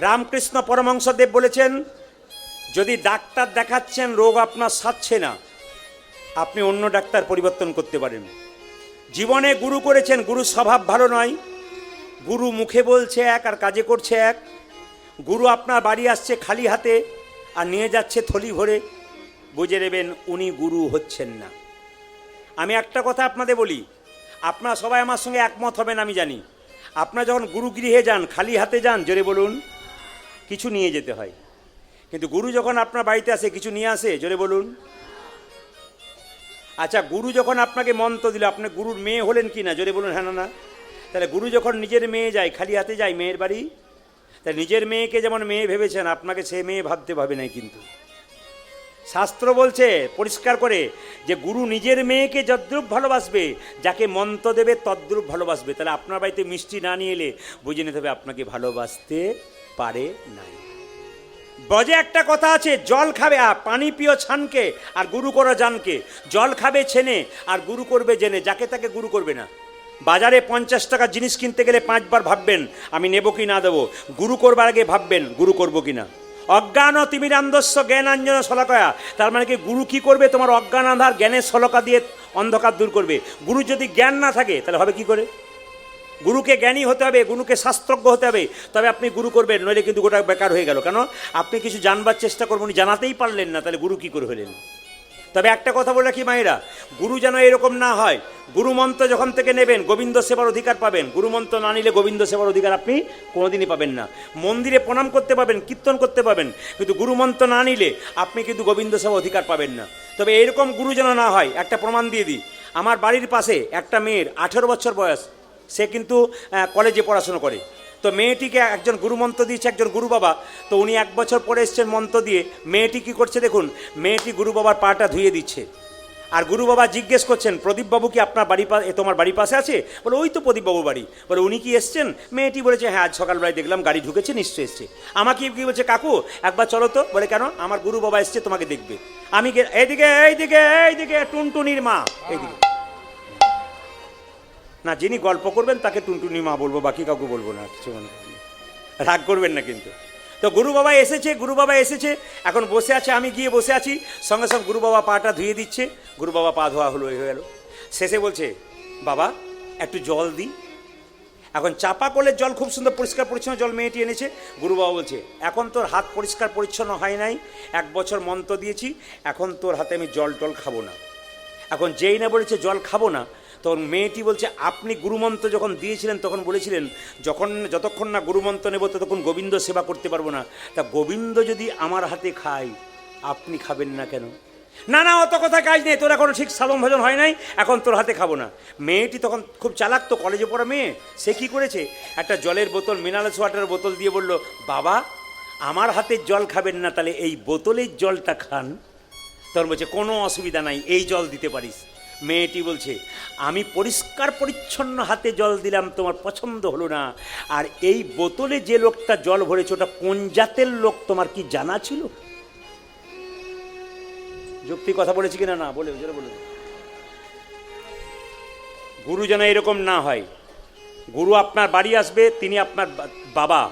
রামকৃষ্ণ পরমহংসদেব বলেছেন, যদি ডাক্তার দেখাচ্ছেন রোগ আপনার সারছে না, আপনি অন্য ডাক্তার পরিবর্তন করতে পারেন। জীবনে গুরু করেছেন, গুরু স্বভাব ভালো নয়, গুরু মুখে বলছে এক আর কাজে করছে এক। গুরু আপনার বাড়ি আসছে খালি হাতে আর নিয়ে যাচ্ছে থলি ভরে, বুঝে নেবেন উনি গুরু হচ্ছেন না। আমি একটা কথা আপনাদের বলি, আপনারা সবাই আমার সঙ্গে একমত হবেন আমি জানি। আপনারা যখন গুরুগৃহে যান খালি হাতে যান, জোরে বলুন, কিছু নিয়ে যেতে হয়। কিন্তু গুরু যখন আপনার বাড়িতে আসে কিছু নিয়ে আসে, জোরে বলুন। আচ্ছা, গুরু যখন আপনাকে মন্ত্র দিল, আপনি গুরুর মেয়ে হলেন কি না, জোরে বলুন হ্যাঁ না না। তাহলে গুরু যখন নিজের মেয়ে যায় খালি হাতে যায় মেয়ের বাড়ি, তাই নিজের মেয়েকে যেমন মেয়ে ভেবেছেন আপনাকে সে মেয়ে ভাবতে ভাবে নাই। কিন্তু শাস্ত্র বলছে পরিষ্কার করে যে গুরু নিজের মেয়েকে যদ্রূপ ভালোবাসবে, যাকে মন্ত্র দেবে তদ্রূপ ভালোবাসবে। তাহলে আপনার বাড়িতে মিষ্টি না নিয়ে এলে বুঝে নিতে হবে আপনাকে ভালোবাসতে পারে নাই। বজে একটা কথা আছে, জল খাবে পানি পিও ছানকে আর গুরু করো জানকে। জল খাবে ছেনে আর গুরু করবে জেনে, যাকে তাকে গুরু করবে না। বাজারে 50 টাকার জিনিস কিনতে গেলে 5 বার ভাববেন আমি নেব কি না দেবো। গুরু করবার আগে ভাববেন গুরু করব কি না। অজ্ঞান তিমিরান্ধস্য জ্ঞানাঞ্জন শলাকয়া, তার মানে কি গুরু কি করবে, তোমার অজ্ঞান আধার জ্ঞানের শলাকা দিয়ে অন্ধকার দূর করবে। গুরু যদি জ্ঞান না থাকে তাহলে হবে কি করে? গুরুকে জ্ঞানী হতে হবে, গুরুকে শাস্ত্রজ্ঞ হতে হবে, তবে আপনি গুরু করবেন, নইলে কিন্তু গোটা বেকার হয়ে গেল। কেন? আপনি কিছু জানবার চেষ্টা করবেন, উনি জানাতেই পারলেন না, তাহলে গুরু কি করে হলেন? তবে একটা কথা বলে রাখি মায়েরা, গুরু যেন এরকম না হয়, গুরুমন্ত্র যখন থেকে নেবেন গোবিন্দ সেবার অধিকার পাবেন, গুরুমন্ত্র না নিলে গোবিন্দ সেবার অধিকার আপনি কোনোদিনই পাবেন না। মন্দিরে প্রণাম করতে পাবেন, কীর্তন করতে পাবেন, কিন্তু গুরুমন্ত্র না নিলে আপনি কিন্তু গোবিন্দ সেবার অধিকার পাবেন না। তবে এরকম গুরু যেন না হয়। একটা প্রমাণ দিয়ে দিই, আমার বাড়ির পাশে একটা মেয়ের 18 বছর বয়স, সে কিন্তু কলেজে পড়াশোনা করে। তো মেয়েটিকে একজন গুরুমন্ত্র দিয়েছে, একজন গুরু বাবা। তো উনি 1 বছর পরে এসছেন মন্ত্র দিয়ে, মেয়েটি কী করছে দেখুন, মেয়েটি গুরু বাবার পাটা ধুয়ে দিচ্ছে। আর গুরু বাবা জিজ্ঞেস করছেন, প্রদীপবাবু কি আপনার বাড়ি তোমার বাড়ির পাশে আছে? বলে ওই তো প্রদীপবাবুর বাড়ি। বলে উনি কি এসছেন? মেয়েটি বলেছে হ্যাঁ, আজ সকালবেলায় দেখলাম গাড়ি ঢুকেছে, নিশ্চয়ই এসছে। আমাকে কি বলছে, কাকু একবার চলো তো। বলে কেন? আমার গুরু বাবা এসছে, তোমাকে দেখবে। আমি এইদিকে এইদিকে এইদিকে টুনটুনির মা, এইদিকে না, যিনি গল্প করবেন তাকে টুনটুনি মা বলবো, বাকি কাউকে বলবো না, কিছু মনে রাগ করবেন না কিন্তু। তো গুরু বাবা এসেছে, গুরু বাবা এসেছে, এখন বসে আছে, আমি গিয়ে বসে আছি, সঙ্গে সঙ্গে গুরু বাবা পাটা ধুয়ে দিচ্ছে। গুরু বাবা পা ধোয়া হলো, হয়ে গেল। শেষে বলছে, বাবা একটু জল দিই। এখন চাপা কলের জল, খুব সুন্দর পরিষ্কার পরিচ্ছন্ন জল মেয়েটি এনেছে। গুরু বাবা বলছে, এখন তোর হাত পরিষ্কার পরিচ্ছন্ন হয় নাই, 1 বছর মন্ত্র দিয়েছি, এখন তোর হাতে আমি জল টল খাবো না। এখন যেই না বলেছে জল খাবো না, তখন মেয়েটি বলছে, আপনি গুরুমন্ত্র যখন দিয়েছিলেন তখন বলেছিলেন যতক্ষণ না গুরুমন্ত্র নেব ততক্ষণ গোবিন্দ সেবা করতে পারবো না। তা গোবিন্দ যদি আমার হাতে খায়, আপনি খাবেন না কেন? না না, অত কথা কাজ নেই, তোর এখনো ঠিক সাধন ভজন হয় নাই, এখন তোর হাতে খাবো না। মেয়েটি তখন খুব চালাক, তো কলেজে পড়া মেয়ে, সে কী করেছে, একটা জলের বোতল, মিনারেলস ওয়াটারের বোতল দিয়ে বলল, বাবা আমার হাতের জল খাবেন না, তাহলে এই বোতলের জলটা খান। তখন বলছে কোনো অসুবিধা নাই, এই জল দিতে পারিস। মেয়েটি বলছে, আমি পরিষ্কার পরিচ্ছন্ন হাতে জল দিলাম, তোমার পছন্দ হলো না, আর এই বোতলে যে লোকটা জল ভরেছে ওটা কোন জাতের লোক তোমার কি জানা ছিল? যুক্তি কথা বলেছি কিনা না বলে বলে। গুরু যেন এরকম না হয়। গুরু আপনার বাড়ি আসবে, তিনি আপনার বাবা,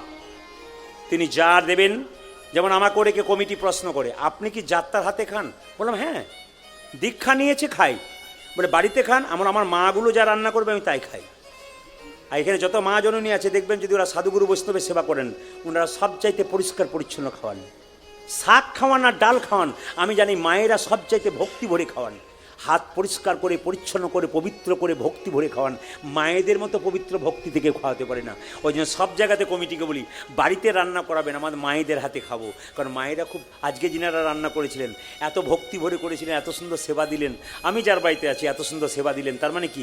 তিনি যা দেবেন। যেমন আমাকে ওরেকে কমিটি প্রশ্ন করে, আপনি কি যাত্রার হাতে খান? বললাম হ্যাঁ, দীক্ষা নিয়েছে, খাই। বলে বাড়িতে খান? আমার মাগুলো যা রান্না করবে আমি তাই খাই। আর এখানে যত মা জননী আছে দেখবেন, যদি ওরা সাধুগুরু বৈষ্ণবের সেবা করেন, ওনারা সবচাইতে পরিষ্কার পরিচ্ছন্ন খাওয়ান, শাক খাওয়ান আর ডাল খাওয়ান। আমি জানি মায়েরা সবচাইতে ভক্তি ভরে খাওয়ান, হাত পরিষ্কার করে পরিচ্ছন্ন করে পবিত্র করে ভক্তি ভরে খাওয়ান। মায়েদের মতো পবিত্র ভক্তি থেকে খাওয়াতে পারে না। ওই জন্য সব জায়গাতে কমিটিকে বলি, বাড়িতে রান্না করাবেন, আমাদের মায়েদের হাতে খাবো। কারণ মায়েরা খুব, আজকে যিনারা রান্না করেছিলেন এত ভক্তি ভরে করেছিলেন, এত সুন্দর সেবা দিলেন। আমি যার বাড়িতে আছি এত সুন্দর সেবা দিলেন, তার মানে কি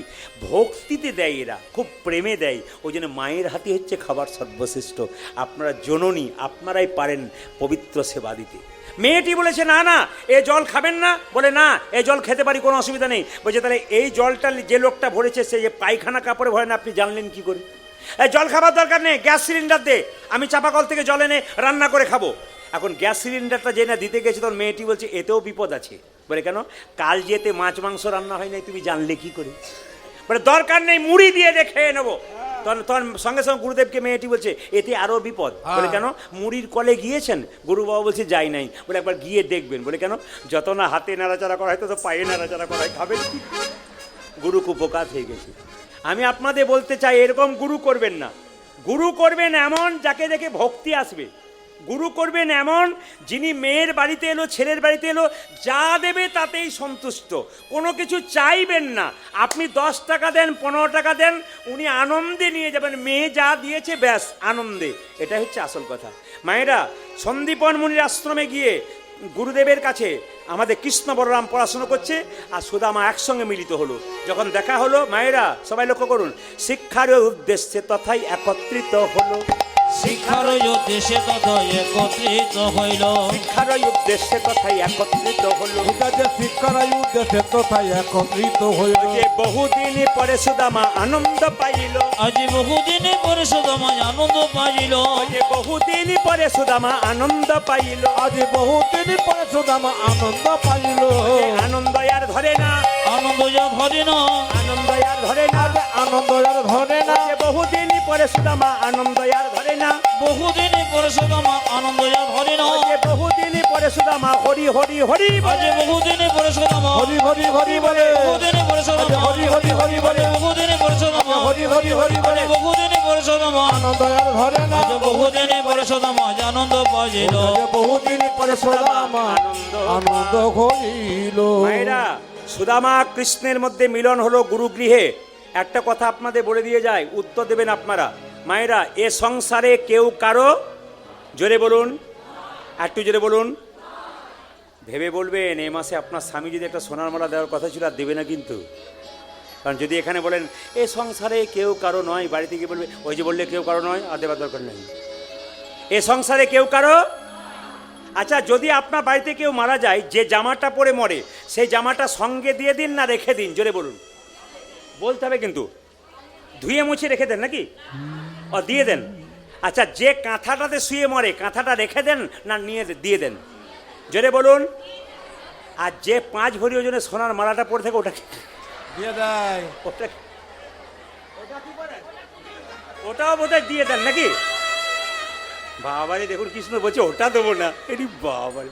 ভক্তিতে দেয়, এরা খুব প্রেমে দেয়। ওই জন্য মায়ের হাতে হচ্ছে খাবার সর্বশ্রেষ্ঠ। আপনারা জননী, আপনারাই পারেন পবিত্র সেবা দিতে। মেয়েটি বলেছে না না, এ জল খাবেন না। বলে না, এ জল খেতে পারি, কোনো অসুবিধা নেই। বলছে তাহলে এই জলটা যে লোকটা ভরেছে সে যে পায়খানা কাপড়ে ভরে না, আপনি জানলেন কি করে? এই জল খাবার দরকার নেই, গ্যাস সিলিন্ডার দে, আমি চাপাকল থেকে জল এনে রান্না করে খাবো। এখন গ্যাস সিলিন্ডারটা যে না দিতে গেছে, তখন মেয়েটি বলছে এতেও বিপদ আছে। বলে কেন? কাল যেতে মাছ মাংস রান্না হয় নাই, তুমি জানলে কি করে? বলে দরকার নেই, মুড়ি দিয়ে খেয়ে নেবো। তখন সঙ্গে সঙ্গে গুরুদেবকে মেয়েটি বলছে এতে আরো বিপদ। বলে কেন? মুড়ির কলে গিয়েছেন? গুরু বাবা বলছে যাই নাই। বলে একবার গিয়ে দেখবেন। বলে কেন? যত না হাতে নাড়াচাড়া করা হয় তত পায়ে নাড়াচাড়া করা হয়, খাবেন কি? গুরু কুপকার হয়ে গেছে। আমি আপনাদের বলতে চাই এরকম গুরু করবেন না। গুরু করবেন এমন যাকে দেখে ভক্তি আসবে। গুরু করবেন এমন যিনি মেয়ের বাড়িতে এলো, ছেলের বাড়িতে এলো, যা দেবে তাতেই সন্তুষ্ট, কোনো কিছু চাইবেন না। আপনি 10 টাকা দেন, 15 টাকা দেন, উনি আনন্দে নিয়ে যাবেন। মেয়ে যা দিয়েছে ব্যাস আনন্দে, এটা হচ্ছে আসল কথা। মায়েরা, সন্দীপন মুনির আশ্রমে গিয়ে গুরুদেবের কাছে আমাদের কৃষ্ণ বলরাম পড়াশোনা করছে আর সুদামা একসঙ্গে মিলিত হলো। যখন দেখা হলো, মায়েরা সবাই লক্ষ্য করুন, শিক্ষার উদ্দেশ্যে তথাই একত্রিত হলো। শিক্ষার উদ্দেশ্যে তথাই একত্রিত হইল। শিক্ষার উদ্দেশ্যে তথাই একত্রিত হলো। শিক্ষার উদ্দেশ্যে তথাই একত্রিত হইল। যে বহুদিন পরে সুদামা আনন্দ পাইল। আজ বহুদিন পরে সুদামা আনন্দ পাইল। যে বহুদিন পরে সুদামা আনন্দ পাইল। আজ বহুদিন পরে সুদামা আনন্দ পাইল। আনন্দ আর ধরে না, আনন্দ যা ধরে না, আনন্দ আর ধরে না, আনন্দ আর ধরে না। যে বহুদিন পরে সুদামা আনন্দ আর ধরে না। বহুদিন পরে সুদামা আনন্দ যা ধরে না। যে বহুদিন পরে সুদামা হরি হরি হরি আজ বহুদিন পরে সুদামা হরি হরি হরি বলে। বহুদিন পরে সুদামা হরি হরি হরি বলে। বহুদিন পরে সুদামা হরি হরি হরি বলে। বহুদিন পরে সুদামা আনন্দ আর ধরে না। আজ বহুদিন পরে সুদামা আনন্দ পাইল। বহুদিন পরে সুদামা আনন্দ হইল। মায়েরা, সুদামা কৃষ্ণের মধ্যে মিলন হলো গুরুগৃহে। একটা কথা আপনাদের বলে দিয়ে যায়, উত্তর দেবেন আপনারা। মায়েরা, এ সংসারে কেউ কারো, জোরে বলুন, একটু জোরে বলুন, ভেবে বলবেন। এই মাসে আপনার স্বামী যদি একটা সোনার মালা দেওয়ার কথা ছিল, আর দেবে না কিন্তু। কারণ যদি এখানে বলেন এ সংসারে কেউ কারো নয়, বাড়িতে গিয়ে বলবে ওই যে বললে কেউ কারো নয়, আর দেওয়ার দরকার নেই। এ সংসারে কেউ কারো। আচ্ছা, যদি আপনার বাড়িতে কেউ মারা যায়, যে জামাটা পরে মরে, সেই জামাটা সঙ্গে দিয়ে দিন না রেখে দিন? জোরে বলুন, বলতে হবে কিন্তু। ধুয়ে মুছে রেখে দেন নাকি? ও দিয়ে দেন। আচ্ছা, যে কাঁথাটাতে শুয়ে মরে, কাঁথাটা রেখে দেন না নিয়ে দিয়ে দেন? জোরে বলুন। আর যে 5 ভরি ওজনের সোনার মালাটা পরে থাকে, ওটা দিয়ে দেয়। ওটা কি করেন? ওটাও বোধহয় দিয়ে দেন নাকি? বাবারে, দেখুন কৃষ্ণ বলছে ওটা দেবো না। এটি বাবারে,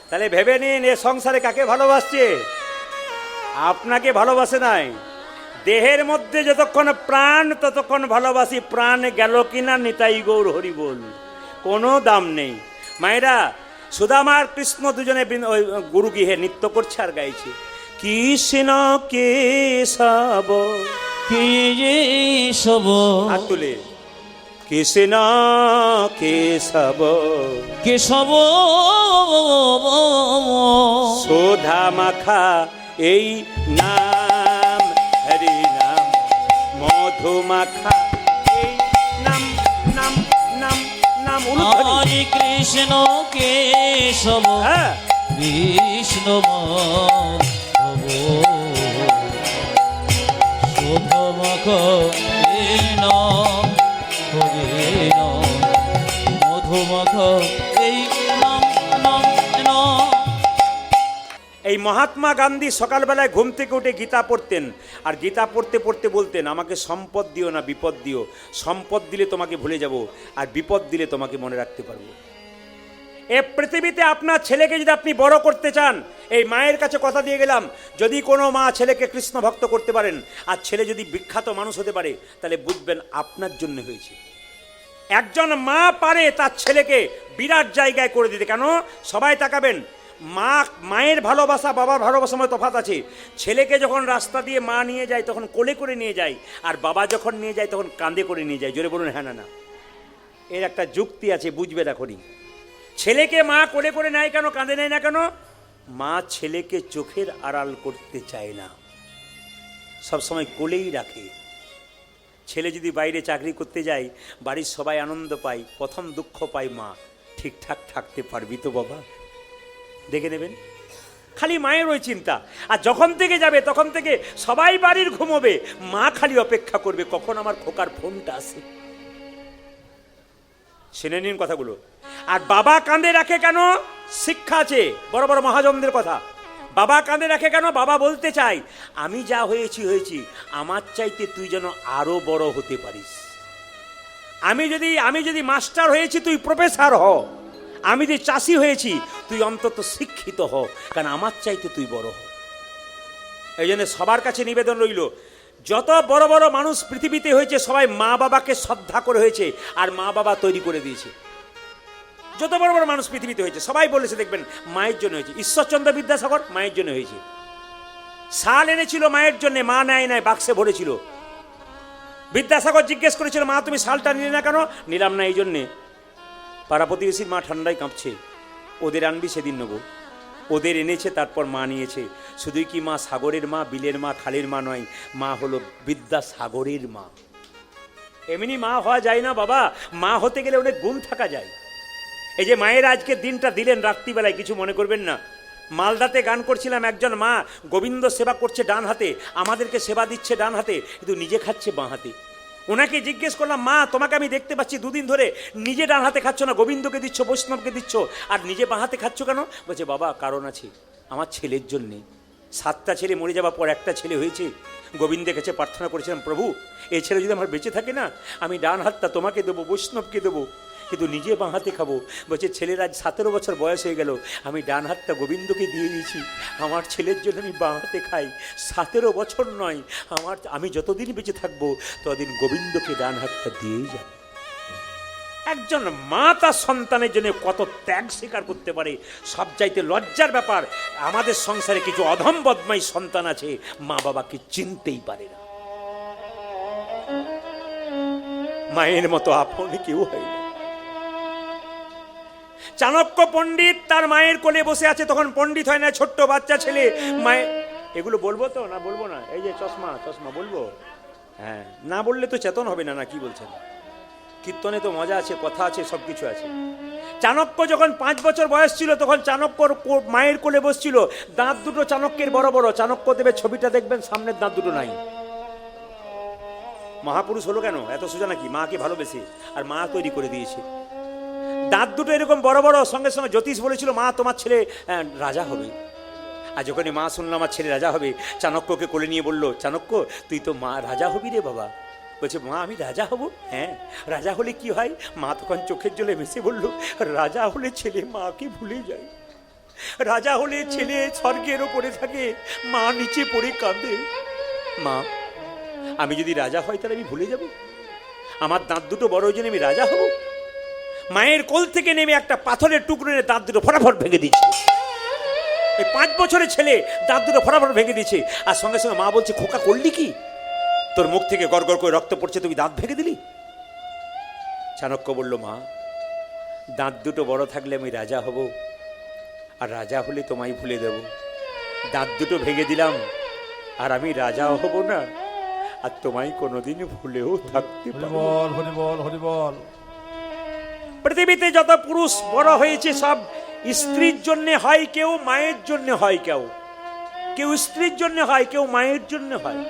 তাহলে ভেবে নিন এ সংসারে কাকে ভালোবাসছে? আপনাকে ভালোবাসে নাই। দেহের মধ্যে যতক্ষণ প্রাণ ততক্ষণ ভালোবাসি। প্রাণ গেল কিনা নিতাই গৌর হরি বল, কোনো দাম নেই। মায়েরা, সুদামা আর কৃষ্ণ দুজনে গুরু গৃহে নৃত্য করছে আর গাইছে, কৃষ্ণ কেশব কেশব। হাত তুলে, কৃষ্ণ কেশব কেশব সোধা মাখা এই নাম, হরি নাম মধু মাখা এই নাম, নাম নাম নাম। হরে কৃষ্ণ কেশব হ্যাঁ, কৃষ্ণ মাধব শোধমখ এই নাম, হরে নাম মধুমখ এই নাম, নাম নাম। এই মহাত্মা গান্ধী সকালবেলায় ঘুম থেকে উঠে গীতা পড়তেন, আর গীতা পড়তে পড়তে বলতেন, আমাকে সম্পদ দিও না বিপদ দিও। সম্পদ দিলে তোমাকে ভুলে যাব, আর বিপদ দিলে তোমাকে মনে রাখতে পারবো। এ পৃথিবীতে আপনার ছেলেকে যদি আপনি বড় করতে চান, এই মায়ের কাছে কথা দিয়ে গেলাম, যদি কোনো মা ছেলেকে কৃষ্ণ ভক্ত করতে পারেন, আর ছেলে যদি বিখ্যাত মানুষ হতে পারে, তাহলে বুঝবেন আপনার জন্য হয়েছে। একজন মা পারে তার ছেলেকে বিরাট জায়গায় করে দিতে। কেন? সবাই তাকাবেন, মায়ের ভালোবাসা বাবার ভালোবাসার মধ্যে তফাৎ আছে। ছেলেকে যখন রাস্তা দিয়ে মা নিয়ে যায় তখন কোলে করে নিয়ে যায়, আর বাবা যখন নিয়ে যায় তখন কাঁধে করে নিয়ে যায়। জোরে বলুন হ্যাঁ না না? এর একটা যুক্তি আছে, বুঝবে এখনই। ছেলেকে মা কোলে করে নেয় কেন, কাঁধে নেয় না কেন? মা ছেলেকে চোখের আড়াল করতে চায় না, সবসময় কোলেই রাখে। ছেলে যদি বাইরে চাকরি করতে যায়, বাড়ির সবাই আনন্দ পায়, প্রথম দুঃখ পায় মা, ঠিকঠাক থাকতে পারবি তো বাবা? দেখে নেবেন, খালি মায়ের ওই চিন্তা। আর যখন থেকে যাবে তখন থেকে সবাই বাড়ির ঘুমোবে, মা খালি অপেক্ষা করবে কখন আমার খোকার ফোনটা আসে। শুনে নিন কথাগুলো। আর বাবা কাঁধে রাখে কেন? শিক্ষা আছে, বড় বড় মহাজনদের কথা। বাবা কাঁধে রাখে কেন? বাবা বলতে চাই, আমি যা হয়েছি হয়েছি, আমার চাইতে তুই যেন আরো বড় হতে পারিস। আমি যদি মাস্টার হয়েছি তুই প্রফেসর হ, আমি যে চাষি হয়েছি তুই অন্তত শিক্ষিত হ, কারণ আমার চাইতে তুই বড় হ। এই জন্য সবার কাছে নিবেদন রইল, যত বড় বড় মানুষ পৃথিবীতে হয়েছে সবাই মা বাবাকে শ্রদ্ধা করে হয়েছে, আর মা বাবা তৈরি করে দিয়েছে। যত বড় বড় মানুষ পৃথিবীতে হয়েছে সবাই বলেছে দেখবেন মায়ের জন্য হয়েছে। ঈশ্বরচন্দ্র বিদ্যাসাগর মায়ের জন্য হয়েছে, শাল এনেছিল মায়ের জন্য, মা নেয় নাই, বাক্সে ভরেছিল। বিদ্যাসাগর জিজ্ঞেস করেছিল, মা তুমি শালটা নিলে না কেন? নিলাম না এই জন্যে, পাড়া প্রতিবেশীর মা ঠান্ডায় কাঁপছে, ওদের আনবি সেদিন নেবো। ওদের এনেছে, তারপর মা নিয়েছে। শুধুই কি মা সাগরের মা, বিলের মা, খালের মা নয়, মা হলো বিদ্যাসাগরের মা। এমনি মা হওয়া যায় না বাবা, মা হতে গেলে অনেক গুণ থাকা যায়। এই যে মায়ের আজকে দিনটা দিলেন রাত্রিবেলায়, কিছু মনে করবেন না। মালদাতে গান করছিলাম, একজন মা গোবিন্দ সেবা করছে ডান হাতে, আমাদেরকে সেবা দিচ্ছে ডান হাতে, কিন্তু নিজে খাচ্ছে বাঁ হাতে। ওনাকে জিজ্ঞেস করলাম, মা তোমাকে আমি দেখতে পাচ্ছি দুদিন ধরে নিজে ডান হাতে খাচ্ছ না, গোবিন্দকে দিচ্ছ, বৈষ্ণবকে দিচ্ছ, আর নিজে বাঁ হাতে খাচ্ছ কেন? বলছে বাবা কারণ আছে, আমার ছেলের জন্যে। 7টা ছেলে মরে যাওয়ার পর একটা ছেলে হয়েছে, গোবিন্দের কাছে প্রার্থনা করেছিলাম, প্রভু এই ছেলে যদি আমার বেঁচে থাকে না, আমি ডান হাতটা তোমাকে দেবো, বৈষ্ণবকে দেবো, কিন্তু নিজে বাঁ হাতে খাবো। বলছে ছেলের আজ 17 বছর বয়স হয়ে গেল, আমি ডান হাতটা গোবিন্দকে দিয়ে দিয়েছি, আমার ছেলের জন্য আমি বাঁ হাতে খাই। 17 বছর নয়, আমি যতদিন বেঁচে থাকবো ততদিন গোবিন্দকে ডান হাতটা দিয়েই যাব। একজন মা তার সন্তানের জন্য কত ত্যাগ স্বীকার করতে পারে, সবচাইতে লজ্জার ব্যাপার আমাদের সংসারে কিছু অধম বদমাই সন্তান আছে, মা বাবাকে চিনতেই পারে না। মায়ের মতো আপন কেউ হয় না। চাণক্য পণ্ডিত তার মায়ের কোলে বসে আছে, তখন পণ্ডিত হয় না, ছোট্ট বাচ্চা ছেলে। মায়ের এগুলো বলবো তো না বলবো না? এই যে চশমা বলবো? হ্যাঁ, না বললে তো চেতন হবে না, না কি বলছেন? কীর্তনে তো মজা আছে, কথা আছে, সব কিছু আছে। চাণক্য যখন 5 বছর বয়স ছিল তখন চাণক্যর মায়ের কোলে বসছিল, দাঁত দুটো চাণক্যের বড় বড়। চাণক্যদেবের ছবিটা দেখবেন, সামনের দাঁত দুটো নাই। মহাপুরুষ হলো কেন? এত সোজা নাকি? মাকে ভালোবেসে, আর মা তৈরি করে দিয়েছে। দাঁত দুটো এরকম বড় বড়, সঙ্গে সঙ্গে জ্যোতিষ বলেছিল মা তোমার ছেলে রাজা হবে। আর যখনই মা শুনলো আমার ছেলে রাজা হবে, চাণক্যকে কোলে নিয়ে বলল, চাণক্য তুই তো মা রাজা হবি রে বাবা। বলছে মা আমি রাজা হব? হ্যাঁ, রাজা হলে কি হয়? মা তখন চোখের জলে ভেসে বলল, রাজা হলে ছেলে মাকে ভুলে যায়, রাজা হলে ছেলে স্বর্গের ওপরে থাকে, মা নিচে পড়ে কাঁদে। মা আমি যদি রাজা হই তাহলে আমি ভুলে যাব? আমার দাঁত দুটো বড় জন্য আমি রাজা হব? মায়ের কোল থেকে নেমে একটা পাথরের টুকরো এনে দাঁত দুটো ফটাফট ভেঙে দিচ্ছে। এই 5 বছরের ছেলে দাঁত দুটো ফটাফট ভেঙে দিচ্ছে, আর সঙ্গে সঙ্গে মা বলছে, খোকা করলি কি? তোর মুখ থেকে গড় গড় করে রক্ত পড়ছে, তুমি দাঁত ভেঙে দিলি? চাণক্য বলল, মা দাঁত দুটো বড় থাকলে আমি রাজা হব, আর রাজা হলে তোমায় ভুলে দেব। দাঁত দুটো ভেঙে দিলাম, আর আমি রাজাও হব না, আর তোমায় কোনোদিন ভুলেও থাকতে পারবো। হরিবল। পৃথিবীতে যত পুরুষ বড় হয়েছে সব স্ত্রীর জন্য হয়, কেউ মায়ের জন্য হয়, কেউ স্ত্রীর জন্য হয়, কেউ মায়ের জন্য হয়।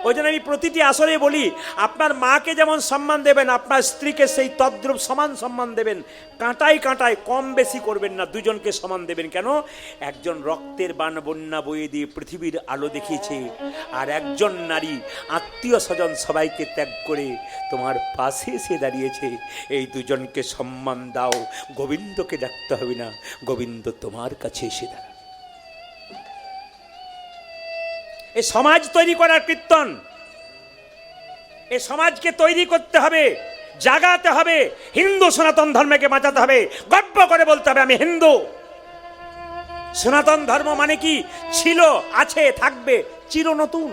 ওই জন্য আমি প্রতিটি আসরে বলি, আপনার মাকে যেমন সম্মান দেবেন, আপনার স্ত্রীকে সেই তদ্রূপ সমান সম্মান দেবেন। কাঁটায় কাঁটায় কম বেশি করবেন না, দুজনকে সমান দেবেন। কেন? একজন রক্তের বান বন্যা বয়ে দিয়ে পৃথিবীর আলো দেখিয়েছে, আর একজন নারী আত্মীয় স্বজন সবাইকে ত্যাগ করে তোমার পাশে এসে দাঁড়িয়েছে। এই দুজনকে সম্মান দাও, গোবিন্দকে ডাকতে হবে না, গোবিন্দ তোমার কাছে এসে দাঁড়াবে। এই সমাজ তৈরি করার কীর্তন, এই সমাজকে তৈরি করতে হবে, জাগাতে হবে, হিন্দু সনাতন ধর্মকে বাঁচাতে হবে, গর্ব করে বলতে হবে আমি হিন্দু। সনাতন ধর্ম মানে কি? ছিল, আছে, থাকবে, চির নতুন,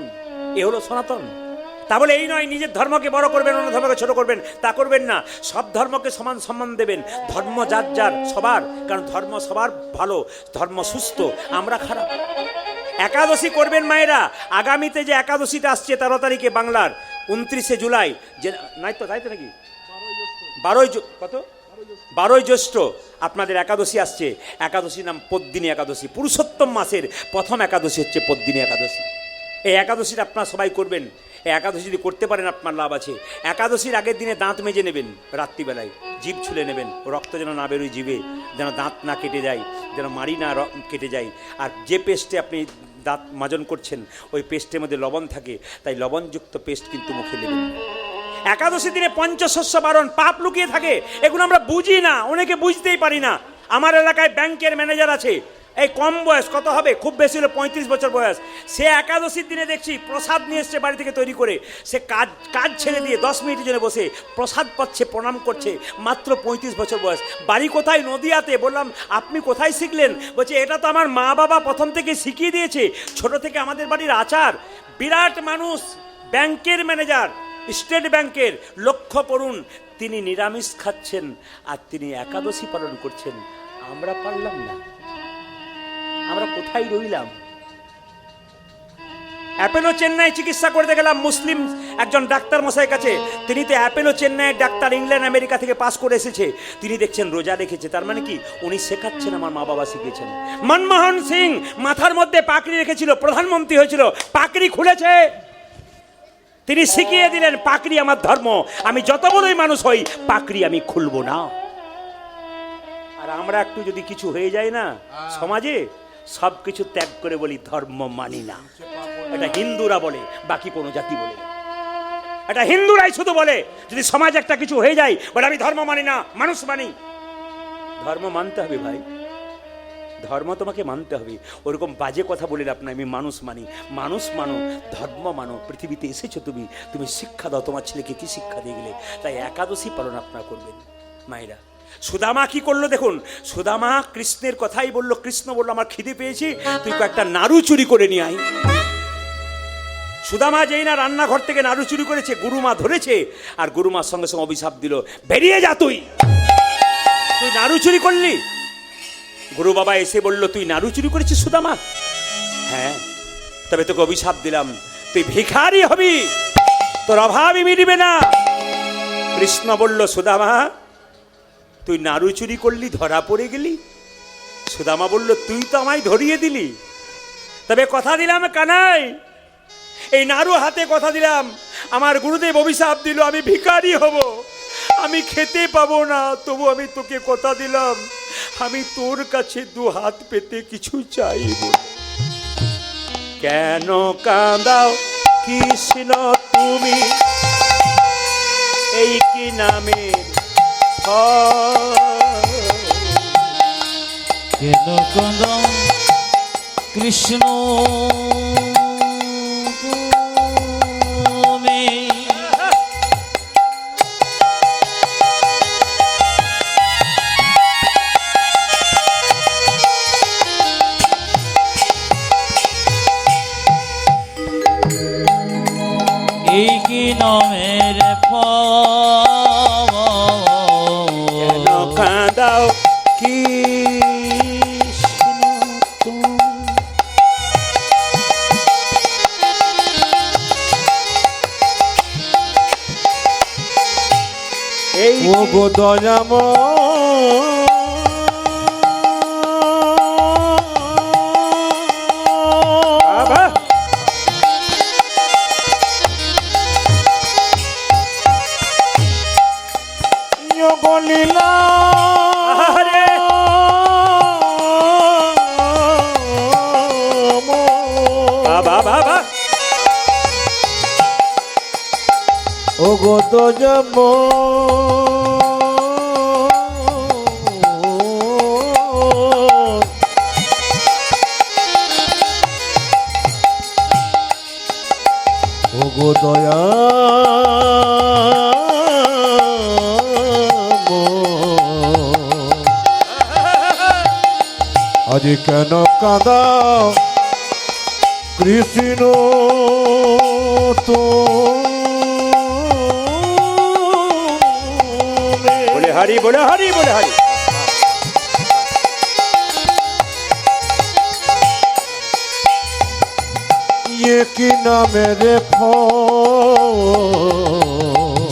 এ হলো সনাতন। তা বলে এই নয় নিজের ধর্মকে বড় করবেন, অন্য ধর্মকে ছোট করবেন, তা করবেন না। সব ধর্মকে সমান সম্মান দেবেন, ধর্ম যার যার সবার, কারণ ধর্ম সবার ভালো, ধর্ম সুস্থ, আমরা খারাপ। একাদশী করবেন মায়েরা, আগামীতে যে একাদশীটা আসছে 13 তারিখে বাংলার 29শে জুলাই, যে নাই তো, তাই তো নাকি 12ই জ্যৈষ্ঠ আপনাদের একাদশী আসছে। একাদশীর নাম পদ্মিনী একাদশী। পুরুষোত্তম মাসের প্রথম একাদশী হচ্ছে পদ্মিনী একাদশী। এই একাদশীটা আপনারা সবাই করবেন। এই একাদশী যদি করতে পারেন আপনার লাভ আছে। একাদশীর আগের দিনে দাঁত মেজে নেবেন, রাত্রিবেলায় জিভ ছুলে নেবেন, রক্ত যেন না বেরোয় জিভে, যেন দাঁত না কেটে যায়, যেন মাড়ি না কেটে যায়। আর যে পেস্টে আপনি দাঁত মাজন করছেন ওই পেস্টের মধ্যে লবণ থাকে, তাই লবণযুক্ত পেস্ট কিন্তু মুখে নেবেন। একাদশী দিনে পঞ্চশস্য বারণ, পাপ লুকিয়ে থাকে, এগুলো আমরা বুঝি না, অনেকে বুঝতেই পারি না। আমার এলাকায় ব্যাংকের ম্যানেজার আছে, এই কম বয়স, কত হবে, খুব বেশি হলো 35 বছর বয়স। সে একাদশীর দিনে দেখছি প্রসাদ নিয়ে এসছে বাড়ি থেকে তৈরি করে, সে কাজ ছেড়ে দিয়ে 10 মিনিটের জন্য বসে প্রসাদ পাচ্ছে, প্রণাম করছে, মাত্র 35 বছর বয়স। বাড়ি কোথায়? নদিয়াতে। বললাম আপনি কোথায় শিখলেন? বলছে এটা তো আমার মা বাবা প্রথম থেকে শিখিয়ে দিয়েছে, ছোট থেকে আমাদের বাড়ির আচার। বিরাট মানুষ, ব্যাংকের ম্যানেজার, স্টেট ব্যাংকের। লক্ষ্য করুন, তিনি নিরামিষ খাচ্ছেন আর তিনি একাদশী পালন করছেন। আমরা পারলাম না, আমরা কোথায় রইলাম? অ্যাপেলো চেন্নাই চিকিৎসা করতে গেলাম মুসলিম একজন ডাক্তার মশাইয়ের কাছে। তিনি তো অ্যাপেলো চেন্নাইয়ের ডাক্তার, ইংল্যান্ড আমেরিকা থেকে পাস করে এসেছে। তিনি দেখছেন রোজা রেখেছে, তার মানে কি উনি শেখাচ্ছেন আমার মা বাবা শিখিয়েছেন। মনমোহন সিং মাথার মধ্যে পাকড়ি রেখেছিল, প্রধানমন্ত্রী হয়েছিল, পাকড়ি খুলেছে, তিনি শিখিয়ে দিলেন পাকড়ি আমার ধর্ম, আমি যত বড়ই মানুষ হই পাকড়ি আমি খুলবো না। আর আমরা একটু যদি কিছু হয়ে যায় না সমাজে, সব কিছু ত্যাগ করে বলি ধর্ম মানি না। এটা হিন্দুরা বলে, বাকি কোনো জাতি বলে না। এটা হিন্দুরাই শুধু বলে, যদি সমাজ একটা কিছু হয়ে যায় বলে আমি ধর্ম মানি না, মানুষ মানি। ধর্ম মানতে হবে ভাই, ধর্ম তোমাকে মানতে হবে। ওরকম বাজে কথা বলে লাভ নাই, আমি মানুষ মানি। মানুষ মানো, ধর্ম মানো। পৃথিবীতে এসেছো তুমি, তুমি শিক্ষা দাও তোমার ছেলেকে, কি শিক্ষা দিয়ে গেলে? তাই একাদশী পালন আপনারা করবেন মায়েরা। সুদামা কি করলো দেখুন, সুদামা কৃষ্ণের কথাই বললো। কৃষ্ণ বললো আমার খিদে পেয়েছি, তুই কয়েকটা নাড়ু চুরি করে নিয়ে আয়। সুদামা যেই না রান্নাঘর থেকে নাড়ু চুরি করেছে, গুরুমা ধরেছে, আর গুরুমার সঙ্গে সঙ্গে অভিশাপ দিল, বেরিয়ে যা, তুই নাড়ু চুরি করলি। গুরু বাবা এসে বলল, তুই নাড়ু চুরি করেছিস সুদামা? হ্যাঁ। তবে তোকে অভিশাপ দিলাম, তুই ভিখারি হবি, তোর অভাবই মিটবে না। কৃষ্ণ বলল, সুদামা তুই নাড়ু চুরি করলি, ধরা পড়ে গেলি। সুদামা বলল, তুই তো আমায় ধরিয়ে দিলি, তবে কথা দিলাম কানাই, এই নাড়ু হাতে কথা দিলাম, আমার গুরুদেব অভিশাপ দিল আমি ভিখারি হব, আমি খেতে পাবো না, তবু আমি তোকে কথা দিলাম আমি তোর কাছে দু হাত পেতে কিছু চাইব। কেন কাঁদাও কৃষ্ণ তুমি, এই কি নামের কেন কাঁদাও কৃষ্ণ তুমি, এই কি নামের ফল? কেন কাঁদাও কৃষ্ণ তুমি, এই ও গো দয়াম বাবা লীলা আরে বাবা বাবা ও গো দয়াম ও গো দয়া আজ কেন কাঁদাও কৃষ্ণ তো বলে হারি, বলে হারি, বলে হারি। ইয়ে কি নামের ফল,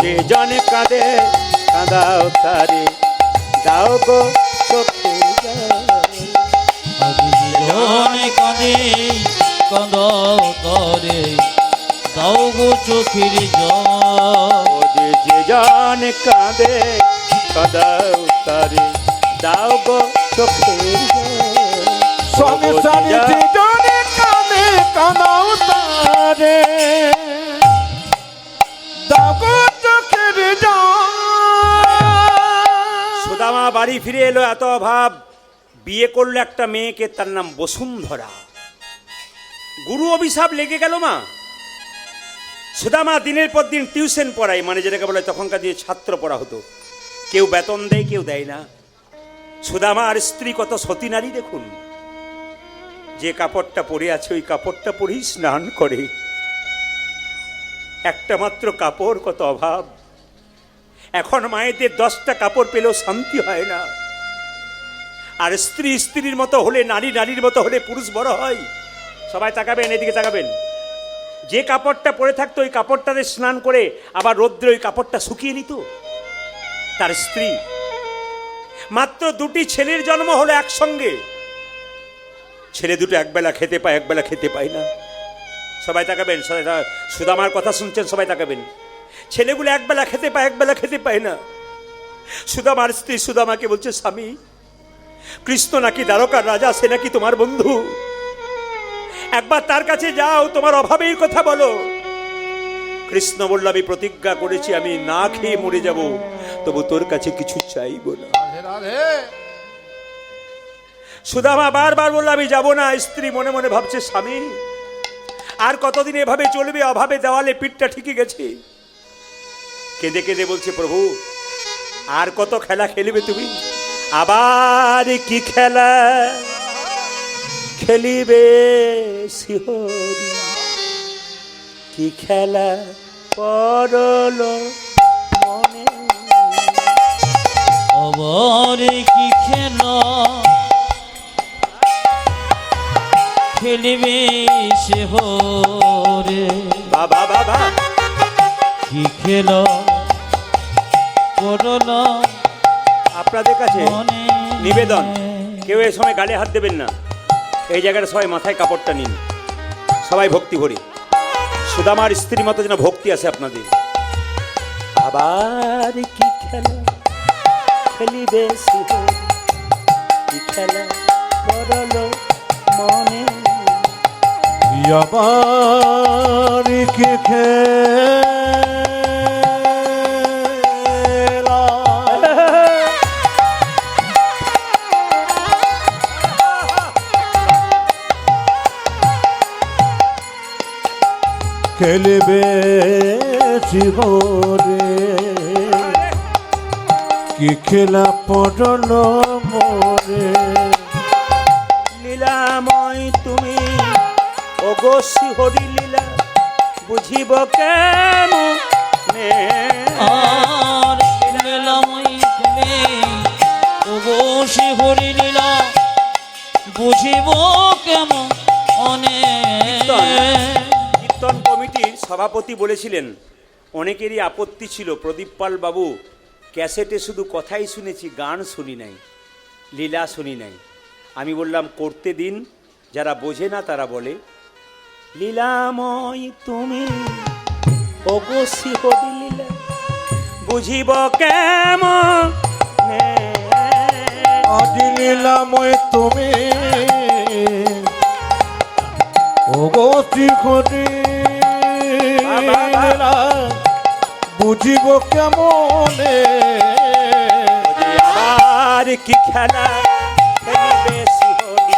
যে জনে কাঁদে কাঁদাও তারে, দাও গো চোখে জীবনে কাঁদে কাঁদাও তারে, দাও গো চোখের জল। যে জনে কাঁদে কাঁদাও তারে, দাও গো চোখে সংসারে যে জনে কাঁদে কাঁদাও তারে, দাও গো চোখের সুদামা বাড়ি ফিরে এলো, এত অভাব, বিয়ে করলো একটা মেয়েকে, তার নাম বসুন্ধরা। গুরু অভিশাপ লেগে গেল মা। সুদামা দিনের পর দিন টিউশন পড়ায়, মানে যেটাকে বলে তখনকার দিয়ে ছাত্র পড়া হতো। কেউ বেতন দেয়, কেউ দেয় না। সুদামা আর স্ত্রী কত সতী নারী দেখুন, যে কাপড়টা পরে আছে ওই কাপড়টা পরেই স্নান করে। একটা মাত্র কাপড়, কত অভাব। এখন মায়েদের 10টা কাপড় পেলেও শান্তি হয় না। আর স্ত্রী স্ত্রীর মতো হলে, নারী নারীর মতো হলে পুরুষ বড় হয়। সবাই তাকাবেন, এদিকে তাকাবেন। যে কাপড়টা পরে থাকতো ওই কাপড়টাতে স্নান করে আবার রৌদ্রে ওই কাপড়টা শুকিয়ে নিত তার স্ত্রী। মাত্র 2টি ছেলের জন্ম হলো একসঙ্গে। ছেলে দুটো একবেলা খেতে পায়, একবেলা খেতে পায় না। সবাই তাকাবেন, সুদামার কথা শুনছেন, সবাই তাকাবেন। ছেলেগুলো একবেলা খেতে পায়, একবেলা খেতে পায় না। সুদামার স্ত্রী সুদামাকে বলছে, স্বামী, কৃষ্ণ নাকি দ্বারকার রাজা, সে নাকি তোমার বন্ধু, একবার তার কাছে যাও, তোমার অভাবের কথা বলো। কৃষ্ণ বলল, আমি প্রতিজ্ঞা করেছি আমি না খেয়ে মরে যাব, তবু তোর কাছে কিছু চাইব না। সুদামা বারবার বলল, আমি যাব না। স্ত্রী মনে মনে ভাবছে, স্বামী আর কতদিন এভাবে চলবে, অভাবে দেওয়ালে পিঠটা ঠিকে গেছে। কেঁদে কেঁদে বলছে, প্রভু আর কত খেলা খেলবে তুমি? আবার কি খেলা খেলিবে শিহরি, কি খেলা পড়ল মনে। আবার কি খেলা খেলিবে শিহরে, বাবা বাবা, কি খেলা পড়ল আপনাদের কাছে মনে। নিবেদন, কেউ এই সময় গালে হাত দেবেন না। এই জায়গাটা সবাই মাথায় কাপড়টা নিন, সবাই ভক্তি ভরে। সুদামার স্ত্রীর মতো যেন ভক্তি আছে আপনাদের। আবার কি খেলা খেলিবে শিহরি, কি খেলা পড়ল মনে। আবার কি খেলা খেলবে শিহরে, কি খেলা পড়ল মোরে। লীলাময় তুমি, ওগো শিহরি লীলা, বুঝিব কেমনে। আর লীলাময়ী তুমি, ওগো শিহরি লীলা, বুঝিব কেমন অনেক। কীর্তন কমিটির সভাপতি বলেছিলেন, অনেকেরই আপত্তি ছিল, প্রদীপ পাল বাবু ক্যাসেটে শুধু কথাই শুনেছি, গান শুনি নাই, লীলা শুনি নাই। আমি বললাম করতে দিন, যারা বোঝে না তারা বলে, লীলাময় তুমি, ওগো শিহরি লীলা, বুঝিব কেমনে। আজ লীলাময় তুমি, ওগো শিহরি লীলা, বুঝিব কেমনে। আবার কি খেলা খেলিবে শিহরি,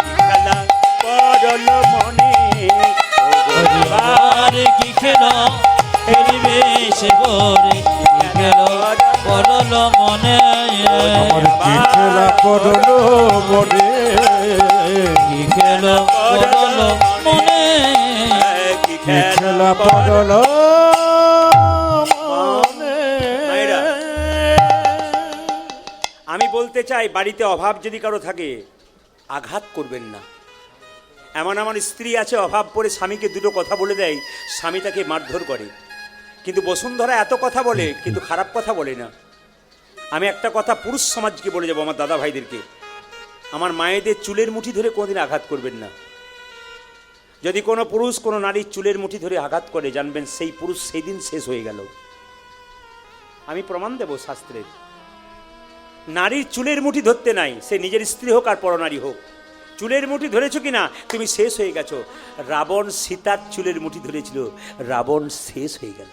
কি খেলা পড়ল মনে। আর কি খেলা খেলিবে শিহরে, কি খেলা পড়ল মনে। আমার কি খেলা পড়ল মনে, কি খেলা পড়ল মনে। কি কি খেলা পড়ল মনে। মায়েরা, আমি বলতে চাই, বাড়িতে অভাব যদি কারো থাকে আঘাত করবেন না। এমন এমন স্ত্রী আছে, অভাব পড়ে স্বামীকে দুটো কথা বলে দেয়, স্বামী তাকে মারধর করে। কিন্তু বসুন্ধরা এত কথা বলে কিন্তু খারাপ কথা বলে না। আমি একটা কথা পুরুষ সমাজকে বলে যাবো, আমার দাদা ভাইদেরকে, আমার মায়েদের চুলের মুঠি ধরে কোনোদিন আঘাত করবেন না। যদি কোনো পুরুষ কোনো নারীর চুলের মুঠি ধরে আঘাত করে, জানবেন সেই পুরুষ সেই দিন শেষ হয়ে গেল। আমি প্রমাণ দেব শাস্ত্রের। নারীর চুলের মুঠি ধরতে নাই, সে নিজের স্ত্রী হোক আর পরনারী হোক। চুলের মুঠি ধরেছো কিনা তুমি শেষ হয়ে গেছো। রাবণ সীতার চুলের মুঠি ধরেছিল, রাবণ শেষ হয়ে গেল।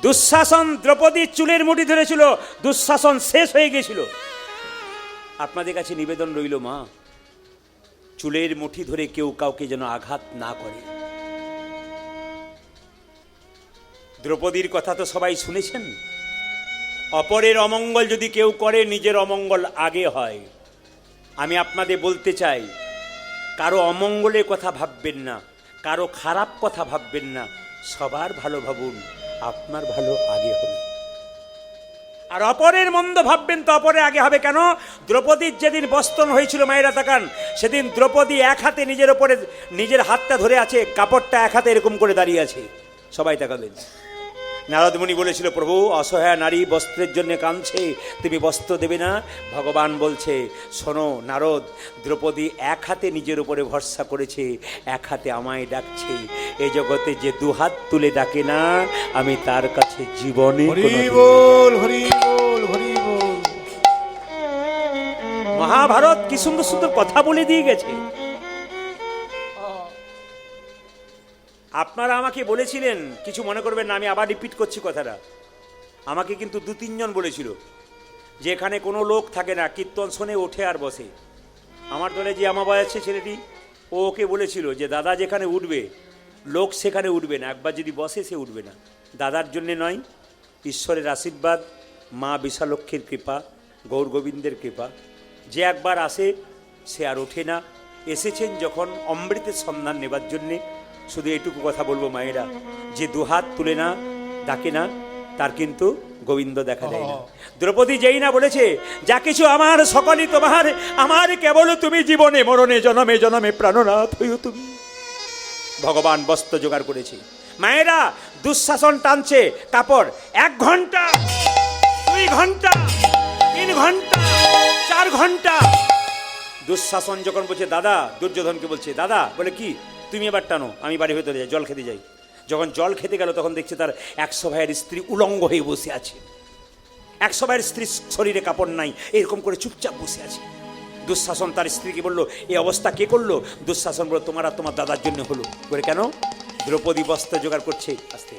দুঃশাসন দ্রৌপদীর চুলের মুঠি ধরেছিল, দুঃশাসন শেষ হয়ে গেছিল। আপনাদের কাছে নিবেদন রইল মা, চুলের মুঠি ধরে কেউ কাউকে যেন আঘাত না করে। দ্রৌপদীর কথা তো সবাই শুনেছেন, অপরের অমঙ্গল যদি কেউ করে নিজের অমঙ্গল আগে হয়। আমি আপনাদের বলতে চাই, কারো অমঙ্গলের কথা ভাববেন না, কারো খারাপ কথা ভাববেন না, সবার ভালো ভাবুন, আপনার ভালো আগে হবে। আর অপরের মন্দ ভাববেন তো অপরে আগে হবে কেন? দ্রৌপদীর যেদিন বস্তন হয়েছিল, মায়েরা তাকান, সেদিন দ্রৌপদী এক হাতে নিজের ওপরে নিজের হাতটা ধরে আছে, কাপড়টা এক হাতে এরকম করে দাঁড়িয়ে আছে। সবাই তাকাবেন। নারদমণি বলেছিল, প্রভু অসহায় নারী বস্ত্রের জন্য কাঁদছে, তুমি বস্ত্র দেবে না? ভগবান বলছে, শোনো নারদ, দ্রৌপদী এক হাতে নিজের উপরে ভরসা করেছে, এক হাতে আমায় ডাকছে। এই জগতে যে দুহাত তুলে ডাকে না, আমি তার কাছে জীবনে হরি কোনোদিন- বল, হরি বল, হরি বল। মহাভারত কি সুন্দর সুন্দর কথা বলে দিয়ে গেছে। আপনারা আমাকে বলেছিলেন, কিছু মনে করবেন না, আমি আবার রিপিট করছি কথাটা। আমাকে কিন্তু 2-3 জন বলেছিল যে এখানে কোনো লোক থাকে না, কীর্তন শোনে ওঠে আর বসে। আমার দলে যে আমার বয়সে ছেলেটি, ও ওকে বলেছিল যে দাদা যেখানে উঠবে লোক সেখানে উঠবে না, একবার যদি বসে সে উঠবে না। দাদার জন্যে নয়, ঈশ্বরের আশীর্বাদ, মা বিশালক্ষীর কৃপা, গৌর গোবিন্দের কৃপা, যে একবার আসে সে আর ওঠে না। এসেছেন যখন অমৃতের সন্ধান নেবার জন্যে, শুধু এটুকু কথা বলবো মায়েরা, যে দুহাত তুলে না ডাকে না, তার কিন্তু গোবিন্দ দেখা দেয় না। দ্রৌপদী যেই না বলেছে, যা কিছু আমার সকলই তোমার, আমার কেবল তুমি জীবনে মরণে জনমে জনমে প্রাণনাথ হইও তুমি। ভগবান বস্ত্র জোগাড় করেছে। মায়েরা দুঃশাসন টানছে কাপড়, 1 ঘন্টা 2 ঘন্টা 3 ঘন্টা 4 ঘন্টা। দুঃশাসন যখন বলছে দাদা, দুর্যোধনকে বলছে দাদা, বলে কি তুমি এবার টানো, আমি বাড়ি ভেতরে যাই, জল খেতে যাই। যখন জল খেতে গেল তখন দেখছে তার 100 ভাইয়ের স্ত্রী উলঙ্গ হয়ে বসে আছে। 100 ভাইয়ের স্ত্রীর শরীরে কাপড় নাই, এরকম করে চুপচাপ বসে আছে। দুঃশাসন তার স্ত্রীকে বলল, এই অবস্থা কে করলো? দুঃশাসন বলল, তোমার আর তোমার দাদার জন্য হলো। বলে কেন? দ্রৌপদী বস্ত্র জোগাড় করছে। আস্তে,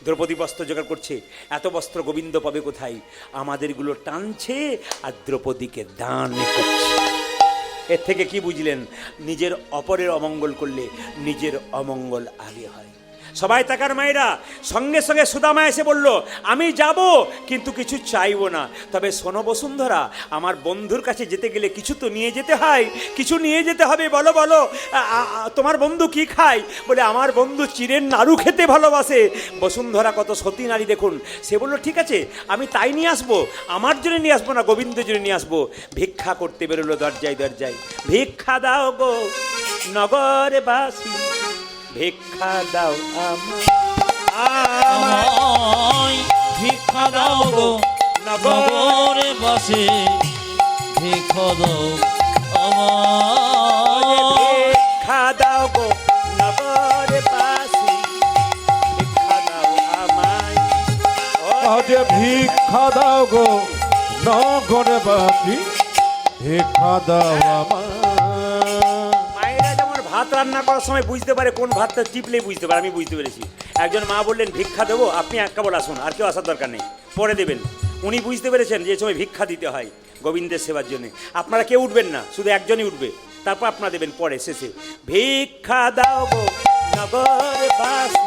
দ্রৌপদী বস্ত্র জোগাড় করছে। এত বস্ত্র গোবিন্দ পাবে কোথায়? আমাদেরগুলো টানছে আর দ্রৌপদীকে দান করছে। এর থেকে কি বুঝলেন? নিজের অপরের অমঙ্গল করলে নিজের অমঙ্গল আগে হয়। সবাই তাকার মায়েরা, সঙ্গে সঙ্গে সুদামা এসে বলল, আমি যাব কিন্তু কিছু চাইবো না, তবে শোনো বসুন্ধরা, আমার বন্ধুর কাছে যেতে গেলে কিছু তো নিয়ে যেতে হয়, কিছু নিয়ে যেতে হবে। বলো বলো, তোমার বন্ধু কি খায়? বলে আমার বন্ধু চিড়ের নাড়ু খেতে ভালোবাসে। বসুন্ধরা কত সতী নারী দেখুন। সে বলল, ঠিক আছে আমি তাই নিয়ে আসবো, আমার জন্য নিয়ে আসবো না, গোবিন্দের জন্য নিয়ে আসবো। ভিক্ষা করতে বেরোলো দরজায় দরজায়, ভিক্ষা দাও গো নগরে বাসী, ভিক্ষা দাও আমায় ভিক্ষা দাও গো নগরে বসে, ভিক্ষা দাও আমায়। ভিক্ষা দাও গো নগরে বাসী, ভিক্ষা দাও আমায়। আজ ভিক্ষা দাও গো নগরে বাসী, ভিক্ষা দাও আমায়। মায়েরা যেমন ভাত রান্না করার সময় বুঝতে পারে কোন ভাতটা টিপলেই বুঝতে পারে, আমি বুঝতে পেরেছি। একজন মা বললেন ভিক্ষা দেবো, আপনি এক কেবল আসুন, আর কেউ আসার দরকার নেই, পরে দেবেন। উনি বুঝতে পেরেছেন যে সময় ভিক্ষা দিতে হয় গোবিন্দের সেবার জন্য। আপনারা কেউ উঠবেন না, শুধু একজনই উঠবে, তারপর আপনারা দেবেন পরে শেষে। ভিক্ষা দাও গো নগরে বাসী,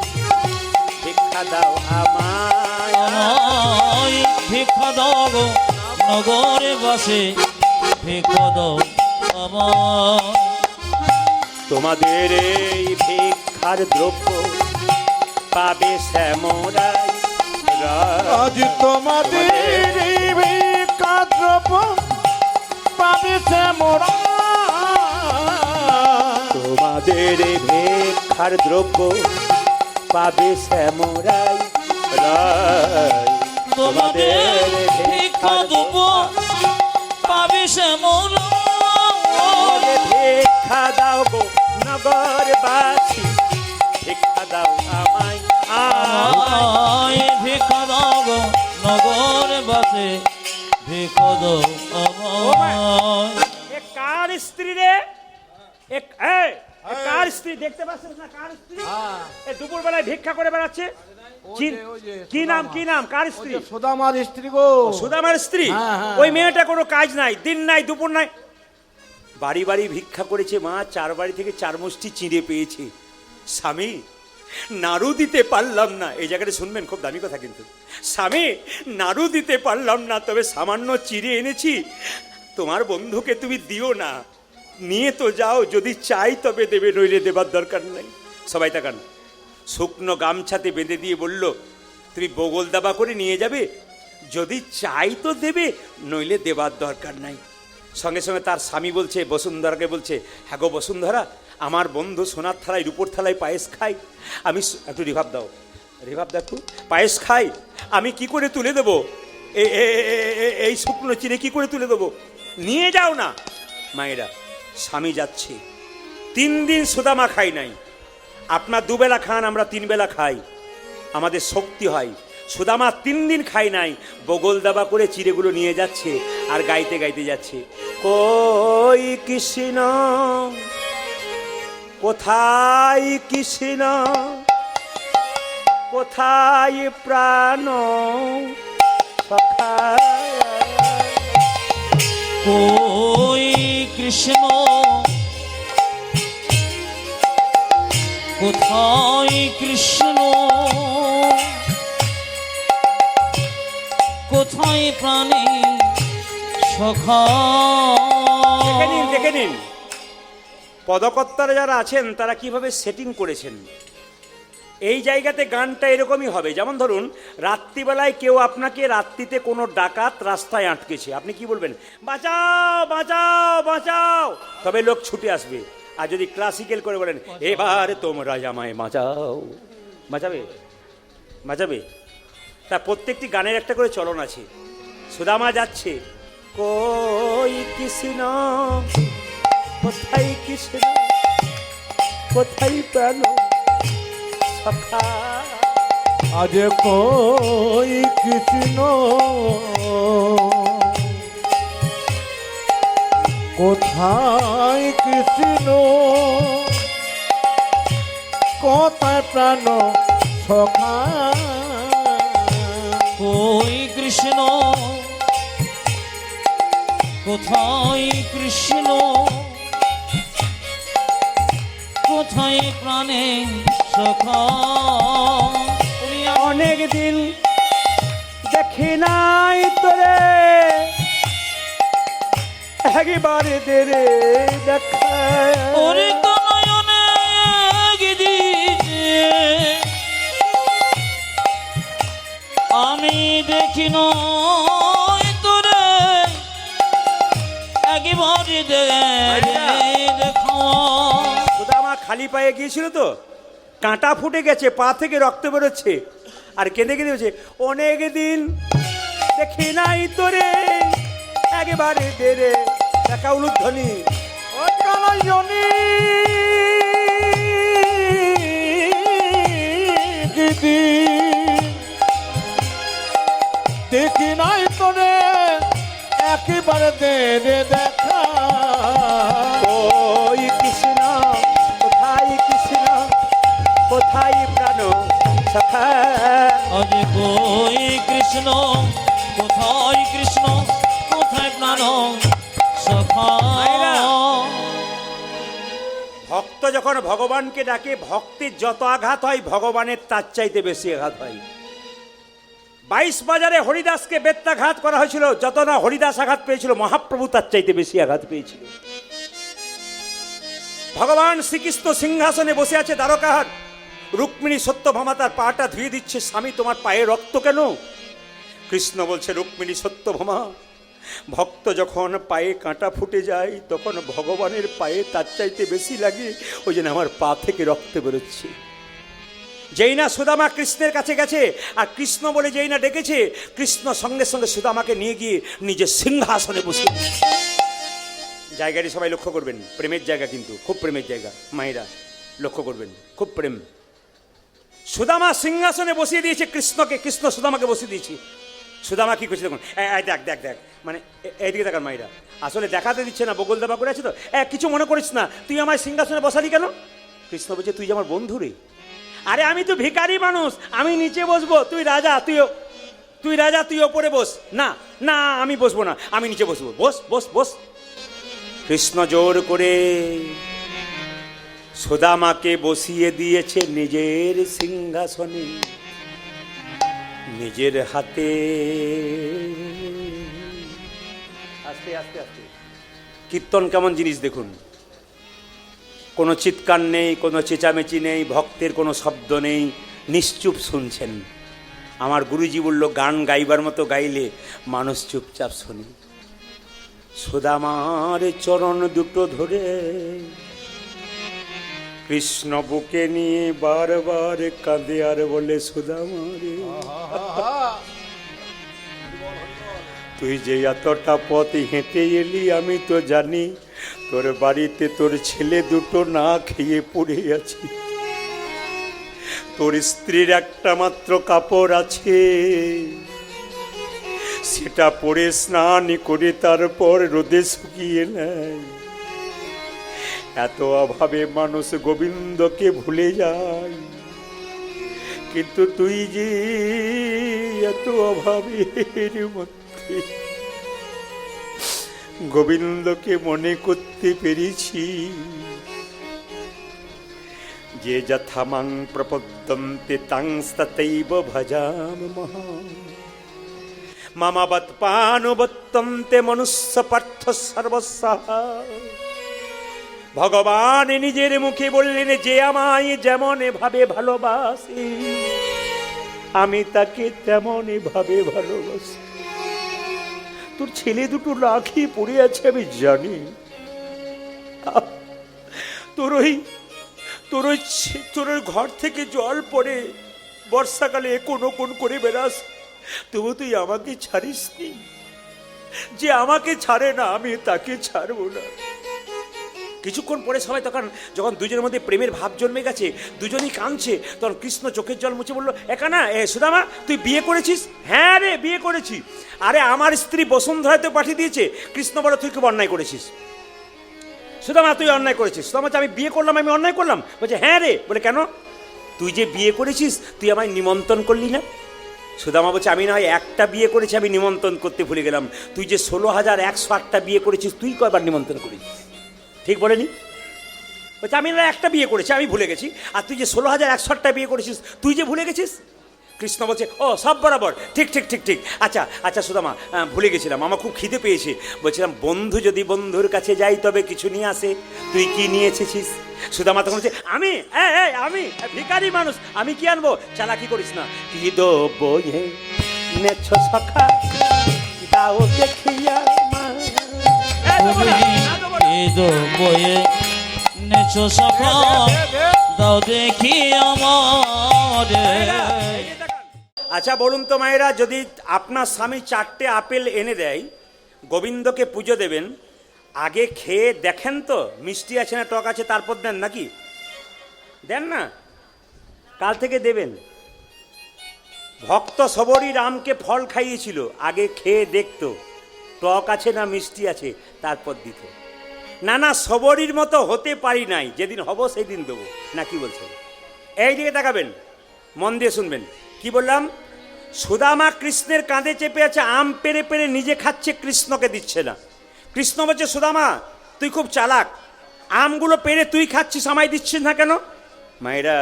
ভিক্ষা দাও আমায়। আমায় ভিক্ষা দাও গো নগরে বসে, ভিক্ষা দাও আমায়। তোমাদের এই ভিক্ষার দ্রব্য পাবে শ্যামরাই। আজ তোমাদের এই ভিক্ষা দ্রব্য পাবে শ্যামরাই। তোমাদের এই ভিক্ষার দ্রব্য পাবে শ্যামরাই রাই। তোমাদের ভিক্ষা দেব পাবে শ্যামল। ভিক্ষা দাও গো নগর বাসী, ভিক্ষা দাও আমায়। আমায় ভিক্ষা দাও গো নগরে বসে, ভিক্ষা দাও আমায়। কার স্ত্রী রে? কার স্ত্রী দেখতে পাচ্ছেন না? কার স্ত্রী? এই দুপুর বেলায় ভিক্ষা করে বেড়াচ্ছে। কি নাম, কি নাম, কার স্ত্রী? সুদামার স্ত্রী গো। সুদামার স্ত্রী? হ্যাঁ, হ্যাঁ। ওই মেয়েটা কোনো কাজ নাই, দিন নাই দুপুর নাই, বাড়ি বাড়ি ভিক্ষা করেছে মা, 4 বাড়ি থেকে 4 মুষ্টি চিঁড়ে পেয়েছে। স্বামী, নাড়ু দিতে পারলাম না, এই জায়গাটা শুনবেন, খুব দামি কথা কিন্তু। স্বামী, নাড়ু দিতে পারলাম না, তবে সামান্য চিড়ে এনেছি, তোমার বন্ধুকে তুমি দিও না, নিয়ে তো যাও, যদি চাই তবে দেবে, নইলে দেবার দরকার নাই। সবাই তাকান। শুকনো গামছাতে বেঁধে দিয়ে বলল, তুমি বগল দাবা করে নিয়ে যাবে, যদি চাই তো দেবে, নইলে দেবার দরকার নাই। সঙ্গে সঙ্গে তার স্বামী বলছে, বসুন্ধরাকে বলছে, হ্যাঁ গো বসুন্ধরা, আমার বন্ধু সোনার থালায় রূপোর থালায় পায়েস খাই, আমি একটু রিভাব দাও, রিভাব দেখো, পায়েস খাই, আমি কি করে তুলে দেবো এই শুকনো চিড়ে, কি করে তুলে দেবো, নিয়ে যাও না। মায়েরা, স্বামী যাচ্ছে, 3 দিন সুদামা খাই নাই। আপনার 2 বেলা খান, আমরা 3 বেলা খাই, আমাদের শক্তি হয়। সুদামা 3 দিন খাই নাই, বগল দাবা করে চিড়েগুলো নিয়ে যাচ্ছে আর গাইতে গাইতে যাচ্ছে, কই কৃষ্ণ, কোথায় কৃষ্ণ, কোথায় প্রাণ সখা, কই কৃষ্ণ, কোথায় কৃষ্ণ, কোথায় প্রাণী সখা। দেখে নিন, দেখে নিন পদকর্তারা যারা আছেন তারা কিভাবে সেটিং করেছেন। এই জায়গাতে গানটা এরকমই হবে, যেমন ধরুন রাত্রিবেলায় কেউ আপনাকে, রাত্রিতে কোনো ডাকাত রাস্তায় আটকেছে, আপনি কি বলবেন, বাঁচাও বাঁচাও বাঁচাও, তবে লোক ছুটে আসবে। আর যদি ক্লাসিক্যাল করে বলেন, এবার তোমরা আমায় বাঁচাও, বাঁচাবে, বাঁচাবে। তা প্রত্যেকটি গানের একটা করে চলন আছে। সুদামা যাচ্ছে, কই কৃষ্ণ, কোথায় কৃষ্ণ, কোথায় প্রাণ সখা, আজ কই কৃষ্ণ, কোথায় কৃষ্ণ, কোথায় প্রাণ সখা, কই কৃষ্ণ, কোথায় কৃষ্ণ, কোথায় প্রাণে সখা। অনেক দিন দেখি নাই তোরে, একবারে দেরে দেখা, ওরে নয়নে দিছে আমি দেখি নয় তোরে, একবারে দেখা। সুদামা খালি পায়ে গিয়েছিল তো, কাঁটা ফুটে গেছে, পা থেকে রক্ত বেরোচ্ছে, আর কেঁদে কেঁদে বলছে, অনেক দিন দেখি নাই তোরে, একেবারে দেরে দেখা। উলুধ্বনি, ও কানাইনি দিদি, দেখি নাই তোরে, একেবারে দে দেখা, ওই কৃষ্ণ, কোথায় কৃষ্ণ, কোথায় প্রাণ সখা, আজ কই কৃষ্ণ, কোথায় কৃষ্ণ, কোথায় প্রাণ সখা। ভক্ত যখন ভগবানকে ডাকে, ভক্তের যত আঘাত হয় ভগবানের তার চাইতে বেশি আঘাত হয়। 22 বাজারে হরিদাসকে বেত্যাঘাত করা হয়েছিল, যত না হরিদাস আঘাত পেয়েছিল, মহাপ্রভু তার চাইতে বেশি আঘাত পেয়েছিল। ভগবান শ্রীকৃষ্ণ সিংহাসনে বসে আছে দ্বারকার, রুক্মিণী সত্যভামা তার পাটা ধুয়ে দিচ্ছে, স্বামী তোমার পায়ে রক্ত কেন? কৃষ্ণ বলছে, রুক্মিণী সত্যভামা, ভক্ত যখন পায়ে কাঁটা ফুটে যায় তখন ভগবানের পায়ে তার চাইতে বেশি লাগে, ওই জন্য আমার পা থেকে রক্ত বেরোচ্ছে। যেই না সুদামা কৃষ্ণের কাছে গেছে, আর কৃষ্ণ বলে যেই না ডেকেছে, কৃষ্ণ সঙ্গে সঙ্গে সুদামাকে নিয়ে গিয়ে নিজের সিংহাসনে বসে। জায়গাটি সবাই লক্ষ্য করবেন, প্রেমের জায়গা কিন্তু, খুব প্রেমের জায়গা। মায়েরা লক্ষ্য করবেন, খুব প্রেম। সুদামা সিংহাসনে বসিয়ে দিয়েছে কৃষ্ণকে, কৃষ্ণ সুদামাকে বসিয়ে দিয়েছে। সুদামা কি করছে দেখুন, দেখ দেখ দেখ, মানে এইদিকে দেখার মাইরা আসলে দেখাতে দিচ্ছে না, বগল দাবা করে আছে তো। কিছু মনে করিস না, তুই আমার সিংহাসনে বসালি কেন? কৃষ্ণ বলছে তুই যে আমার বন্ধু রে। আরে আমি তো ভিখারি মানুষ, আমি নিচে বসবো, তুই রাজা, তুই রাজা, তুই ওপরে বস। না না, আমি বসবো না, আমি নিচে বসবো। বস বস বস। কৃষ্ণ জোর করে সুদামাকে বসিয়ে দিয়েছে নিজের সিংহাসনে, নিজের হাতে। আস্তে আস্তে আস্তে। কীর্তন কেমন জিনিস দেখুন, কোনো চিৎকার নেই, কোনো চেঁচামেচি নেই, ভক্তের কোনো শব্দ নেই, নিশ্চুপ শুনছেন। আমার গুরুজি বলল গান গাইবার মতো গাইলে মানুষ চুপচাপ শোনে। সুদামার চরণ দুটো ধরে কৃষ্ণ বুকে নিয়ে বারবার কাঁদে আর বলে, সুদামা রে, তুই যে এতটা পথ হেঁটে এলি আমি তো জানি, তোর বাড়িতে তোর ছেলে দুটো না খেয়ে পড়ে আছে, তোর স্ত্রীর একটা মাত্র কাপড় আছে, সেটা পরে স্নান করে তারপর রোদে শুকিয়ে নেয়। এত অভাবে মানুষ গোবিন্দকে ভুলে যায়, কিন্তু তুই যে এত অভাবের মধ্যে গোবিন্দকে মনে করতে পেরেছি। যে যথা মাং প্রপদ্যন্তে তাংস্ততৈব ভজাম মহাম, মামাবৎ পানুবত্তন্তে মনুষ্য পার্থ সর্বস্বঃ। ভগবান নিজের মুখে বললেন, যে আমায় যেমন ভাবে ভালোবাসে আমি তাকে তেমন ভাবে ভালোবাসি। তোর ছেলে দুটো না খেয়ে পড়ে আছে আমি জানি, তোর ওই ঘর থেকে জল পড়ে বর্ষাকালে কোন করে বেড়াস, তবু তুই আমাকে ছাড়িস নি। যে আমাকে ছাড়ে না আমি তাকে ছাড়বো না। কিছুক্ষণ পরে সবাই যখন দুজনের মধ্যে প্রেমের ভাব জন্মে গেছে, দুজনেই কাঁদছে, তখন কৃষ্ণ চোখের জল মুছে বলল, একা না সুদামা তুই বিয়ে করেছিস? হ্যাঁ রে বিয়ে করেছি। আরে আমার স্ত্রী বসুন্ধরাতে পাঠিয়ে দিয়েছে। কৃষ্ণ বলো তুই খুব অন্যায় করেছিস। সুদামা তুই অন্যায় করেছিস। সুদামা আমি বিয়ে করলাম, আমি অন্যায় করলাম? বলছে হ্যাঁ রে। বলে কেন? তুই যে বিয়ে করেছিস তুই আমায় নিমন্ত্রণ করলি না। সুদামা বলছে আমি না হয় একটা বিয়ে করেছি, আমি নিমন্ত্রণ করতে ভুলে গেলাম। তুই যে 16,108টা বিয়ে করেছিস, তুই কয়বার নিমন্ত্রণ করেছিস? ঠিক বলেনি? বলছে আমি না একটা বিয়ে করেছি, আমি ভুলে গেছি। আর তুই যে 16,108টা বিয়ে করেছিস, তুই যে ভুলে গেছিস। কৃষ্ণ বলছে ও সব বরাবর, ঠিক ঠিক ঠিক ঠিক। আচ্ছা আচ্ছা সুদামা, ভুলে গেছিলাম, আমার খুব খিদে পেয়েছে। বলছিলাম বন্ধু যদি বন্ধুর কাছে যাই তবে কিছু নিয়ে আসে, তুই কি নিয়ে এসেছিস? সুদামা তখন বলছে আমি ভিখারি মানুষ, আমি কি আনবো? চালাকি করিস না। কি দেবো নেছ সখা দাও দেখিয়া মা, বয়ে নেছো সখা দাও দেখি আমার। আচ্ছা বলুন তো মায়েরা, যদি আপনার স্বামী 4টে আপেল এনে দেয়, গোবিন্দকে পুজো দেবেন, আগে খেয়ে দেখেন তো মিষ্টি আছে না টক আছে, তারপর দেন নাকি? দেন না? কাল থেকে দেবেন। ভক্ত সবরই রামকে ফল খাইয়েছিল, আগে খেয়ে দেখতো টক আছে না মিষ্টি আছে, তারপর দিত। না সবরীর মতো হতে পারি নাই, যেদিন হব সেদিন দেবো, না কি বলছেন? এই দিকে তাকাবেন, মন দিয়ে শুনবেন কি বললাম। সুদামা কৃষ্ণের কাঁধে চেপে আছে, আম পেরে পেরে নিজে খাচ্ছে, কৃষ্ণকে দিচ্ছে না। কৃষ্ণ বলছে সুদামা তুই খুব চালাক, আমগুলো পেরে তুই খাচ্ছিস, আমায় দিচ্ছিস না কেন? মায়েরা,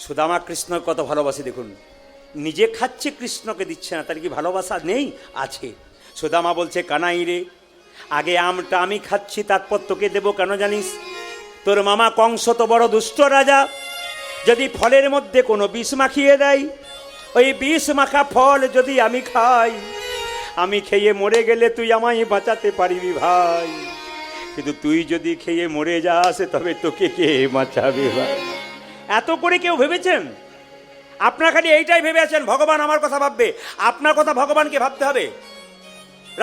সুদামা কৃষ্ণর কত ভালোবাসে দেখুন। নিজে খাচ্ছে, কৃষ্ণকে দিচ্ছে না, তার কি ভালোবাসা নেই? আছে। সুদামা বলছে কানাই রে, আগে আমটা আমি খাচ্ছি, তারপর তোকে দেবো কেন জানিস? তোর মামা কংস তো বড় দুষ্ট রাজা, যদি ফলের মধ্যে কোনো বিষ মাখিয়ে দেয়, ওই বিষ মাখা ফল যদি আমি খাই, আমি খেয়ে মরে গেলে তুই আমায় বাঁচাতে পারবি ভাই, কিন্তু তুই যদি খেয়ে মরে যাস তবে তোকে কে বাঁচাবে ভাই? এত করে কেউ ভেবেছেন? আপনার খালি এইটাই ভেবে আছেন ভগবান আমার কথা ভাববে। আপনার কথা ভগবানকে ভাবতে হবে।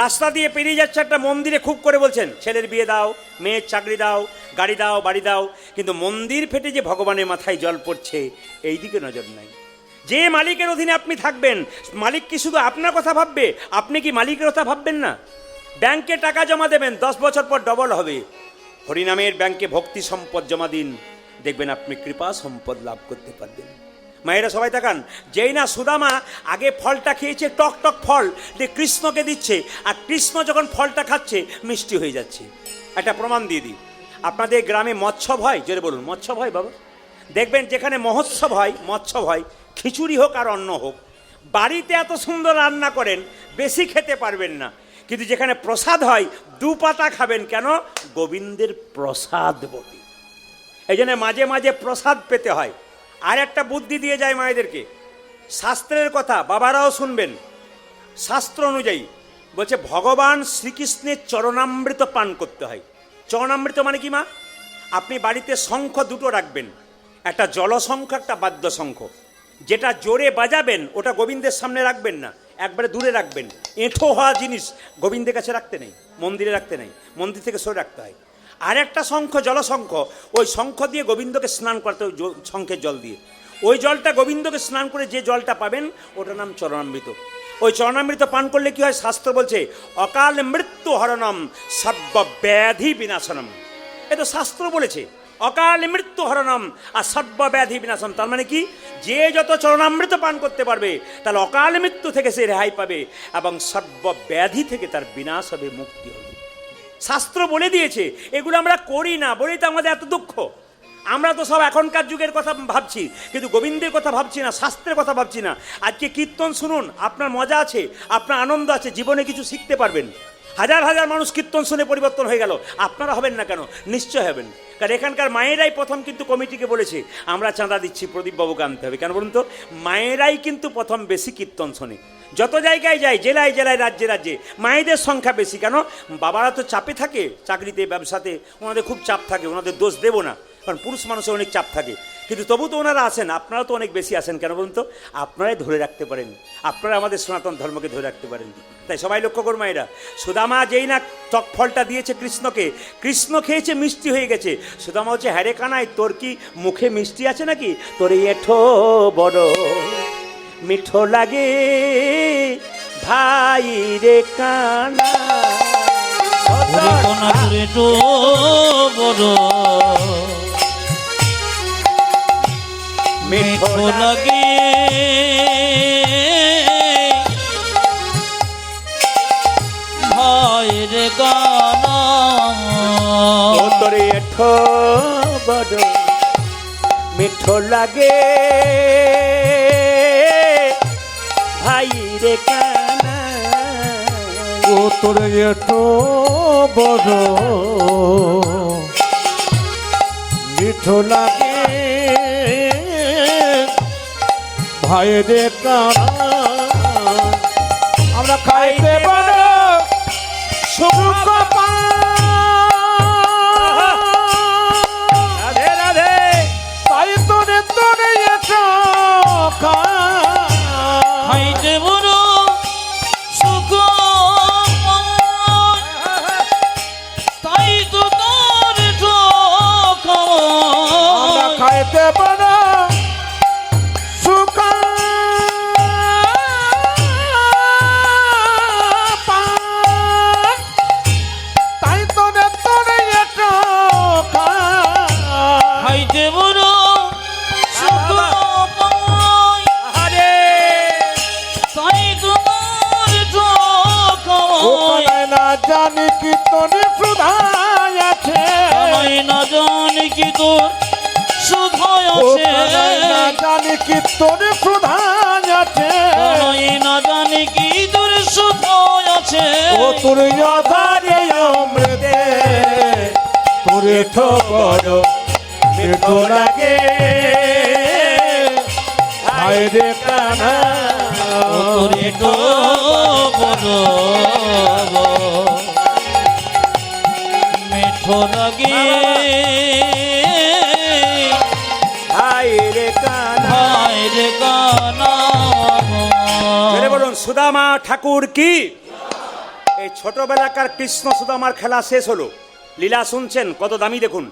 রাস্তা দিয়ে পেরিয়ে যাচ্ছে একটা মন্দিরে, খুব করে বলছেন ছেলের বিয়ে দাও, মেয়ের চাকরি দাও, গাড়ি দাও, বাড়ি দাও, কিন্তু মন্দির ফেটে যে ভগবানের মাথায় জল পড়ছে এই দিকে নজর নাই। যে মালিকের অধীনে আপনি থাকবেন, মালিক কি শুধু আপনার কথা ভাববে? আপনি কি মালিকের কথা ভাববেন না? ব্যাংকে টাকা জমা দেবেন, 10 বছর পর ডবল হবে। হরিনামের ব্যাংকে ভক্তি সম্পদ জমা দিন, দেখবেন আপনি কৃপা সম্পদ লাভ করতে পারবেন। মায়েরা সবাই তাকান, যেই না সুদামা আগে ফলটা খেয়েছে, টক টক ফল যে কৃষ্ণকে দিচ্ছে, আর কৃষ্ণ যখন ফলটা খাচ্ছে মিষ্টি হয়ে যাচ্ছে। একটা প্রমাণ দিয়ে দিই, আপনাদের গ্রামে মৎস্যব হয়, জোরে বলুন মৎস্যব হয় বাবা। দেখবেন যেখানে মহোৎসব হয়, মৎস্যব হয়, খিচুড়ি হোক আর অন্ন হোক, বাড়িতে এত সুন্দর রান্না করেন বেশি খেতে পারবেন না, কিন্তু যেখানে প্রসাদ হয় 2 পাতা খাবেন। কেন? গোবিন্দের প্রসাদ বটে। এই জন্য মাঝে মাঝে প্রসাদ পেতে হয়। আর একটা বুদ্ধি দিয়ে যায় মায়েদেরকে, শাস্ত্রের কথা বাবারাও শুনবেন। শাস্ত্র অনুযায়ী বলছে ভগবান শ্রীকৃষ্ণের চরণামৃত পান করতে হয়। চরণামৃত মানে কি মা? আপনি বাড়িতে শঙ্খ 2টো রাখবেন, একটা জলশঙ্খ একটা বাদ্য শঙ্খ। যেটা জোরে বাজাবেন ওটা গোবিন্দের সামনে রাখবেন না, একবারে দূরে রাখবেন। এঁঠো হওয়া জিনিস গোবিন্দের কাছে রাখতে নেই, মন্দিরে রাখতে নেই, মন্দির থেকে সরে রাখতে হয়। আর একটা শঙ্খ জলশঙ্খ, ওই শঙ্খ দিয়ে গোবিন্দকে স্নান করতে, ওই শঙ্খের জল দিয়ে। ওই জলটা গোবিন্দকে স্নান করে যে জলটা পাবেন ওটার নাম চরণামৃত। ওই চরণামৃত পান করলে কি হয়? শাস্ত্র বলছে অকাল মৃত্যু হরণম সর্ব ব্যাধি বিনাশনম। এ তো শাস্ত্র বলেছে অকাল মৃত্যু হরণম আর সর্ব ব্যাধি বিনাশন। তার মানে কি? যে যত চরণামৃত পান করতে পারবে তাহলে অকাল মৃত্যু থেকে সে রেহাই পাবে এবং সর্ব ব্যাধি থেকে তার বিনাশ হবে, মুক্তি হবে। শাস্ত্র বলে দিয়েছে, এগুলো আমরা করি না বলেই তো আমাদের এত দুঃখ। আমরা তো সব এখনকার যুগের কথা ভাবছি, কিন্তু গোবিন্দের কথা ভাবছি না, শাস্ত্রের কথা ভাবছি না। আজকে কীর্তন শুনুন, আপনার মজা আছে, আপনার আনন্দ আছে, জীবনে কিছু শিখতে পারবেন। হাজার হাজার মানুষ কীর্তন শুনে পরিবর্তন হয়ে গেল, আপনারা হবেন না কেন? নিশ্চয় হবেন। কারণ এখানকার মায়েরাই প্রথম কিন্তু কমিটিকে বলেছে আমরা চাঁদা দিচ্ছি, প্রদীপবাবুকে আনতে হবে। কেন বলুন তো? মায়েরাই কিন্তু প্রথম বেশি কীর্তন শোনে। যত জায়গায় যায়, জেলায় জেলায়, রাজ্যে রাজ্যে মায়েদের সংখ্যা বেশি। কেন? বাবারা তো চাপে থাকে, চাকরিতে ব্যবসাতে ওনাদের খুব চাপ থাকে, ওনাদের দোষ দেবো না, কারণ পুরুষ মানুষের অনেক চাপ থাকে, কিন্তু তবু তো ওনারা আসেন। আপনারা তো অনেক বেশি আসেন। কেন বলুন তো? আপনারাই ধরে রাখতে পারেন, আপনারা আমাদের সনাতন ধর্মকে ধরে রাখতে পারেন। তাই সবাই লক্ষ্য করুন মায়েরা, সুদামা যেই না টক ফলটা দিয়েছে কৃষ্ণকে, কৃষ্ণ খেয়েছে, মিষ্টি হয়ে গেছে। সুদামা হচ্ছে, হ্যাঁ রে কানাই, তোর কি মুখে মিষ্টি আছে নাকি? তোর এঠো বড় মিঠো লাগে ভাই রে কানা। বড় মিঠো লাগে ভাইয়ের গানা। তোরে এঠো বড় মিঠো লাগে ভাই রে কানা। ও তোরে এত বড় মিঠো লাগে ভাইরে কানা। আমরা খাইতে বড় সুখ পাই, রাধে রাধে। তাই তোরে তোরে এত খাইতে বড় সুখ তাই তো তোর আমরা খাইতে বড় সুখ পাই, তাই তোরে তোরে এত খাইতে বড় সুখ পাই আরে তাই তোমার ওখানে না জানি কি তোর সুধাই আছে, না জানি কি তোর সুধাই আছে, ওখানে না জানি কি তোর সুধাই আছে, না জানি কি তোর সুধাই আছে। ও তোর আধারে অমৃতে তোর ঠোকর মিঠো লাগে ভাইরে কানা। তোরে তো বড় মিঠো লাগে ভাই রে কানা। ভাইরে গানা। মেরে বলুন সুদামা ঠাকুর কি? এই ছোটবেলাকার কৃষ্ণ সুদামার খেলা শেষ হলো, লীলা শুনছেন কত দামি দেখুন।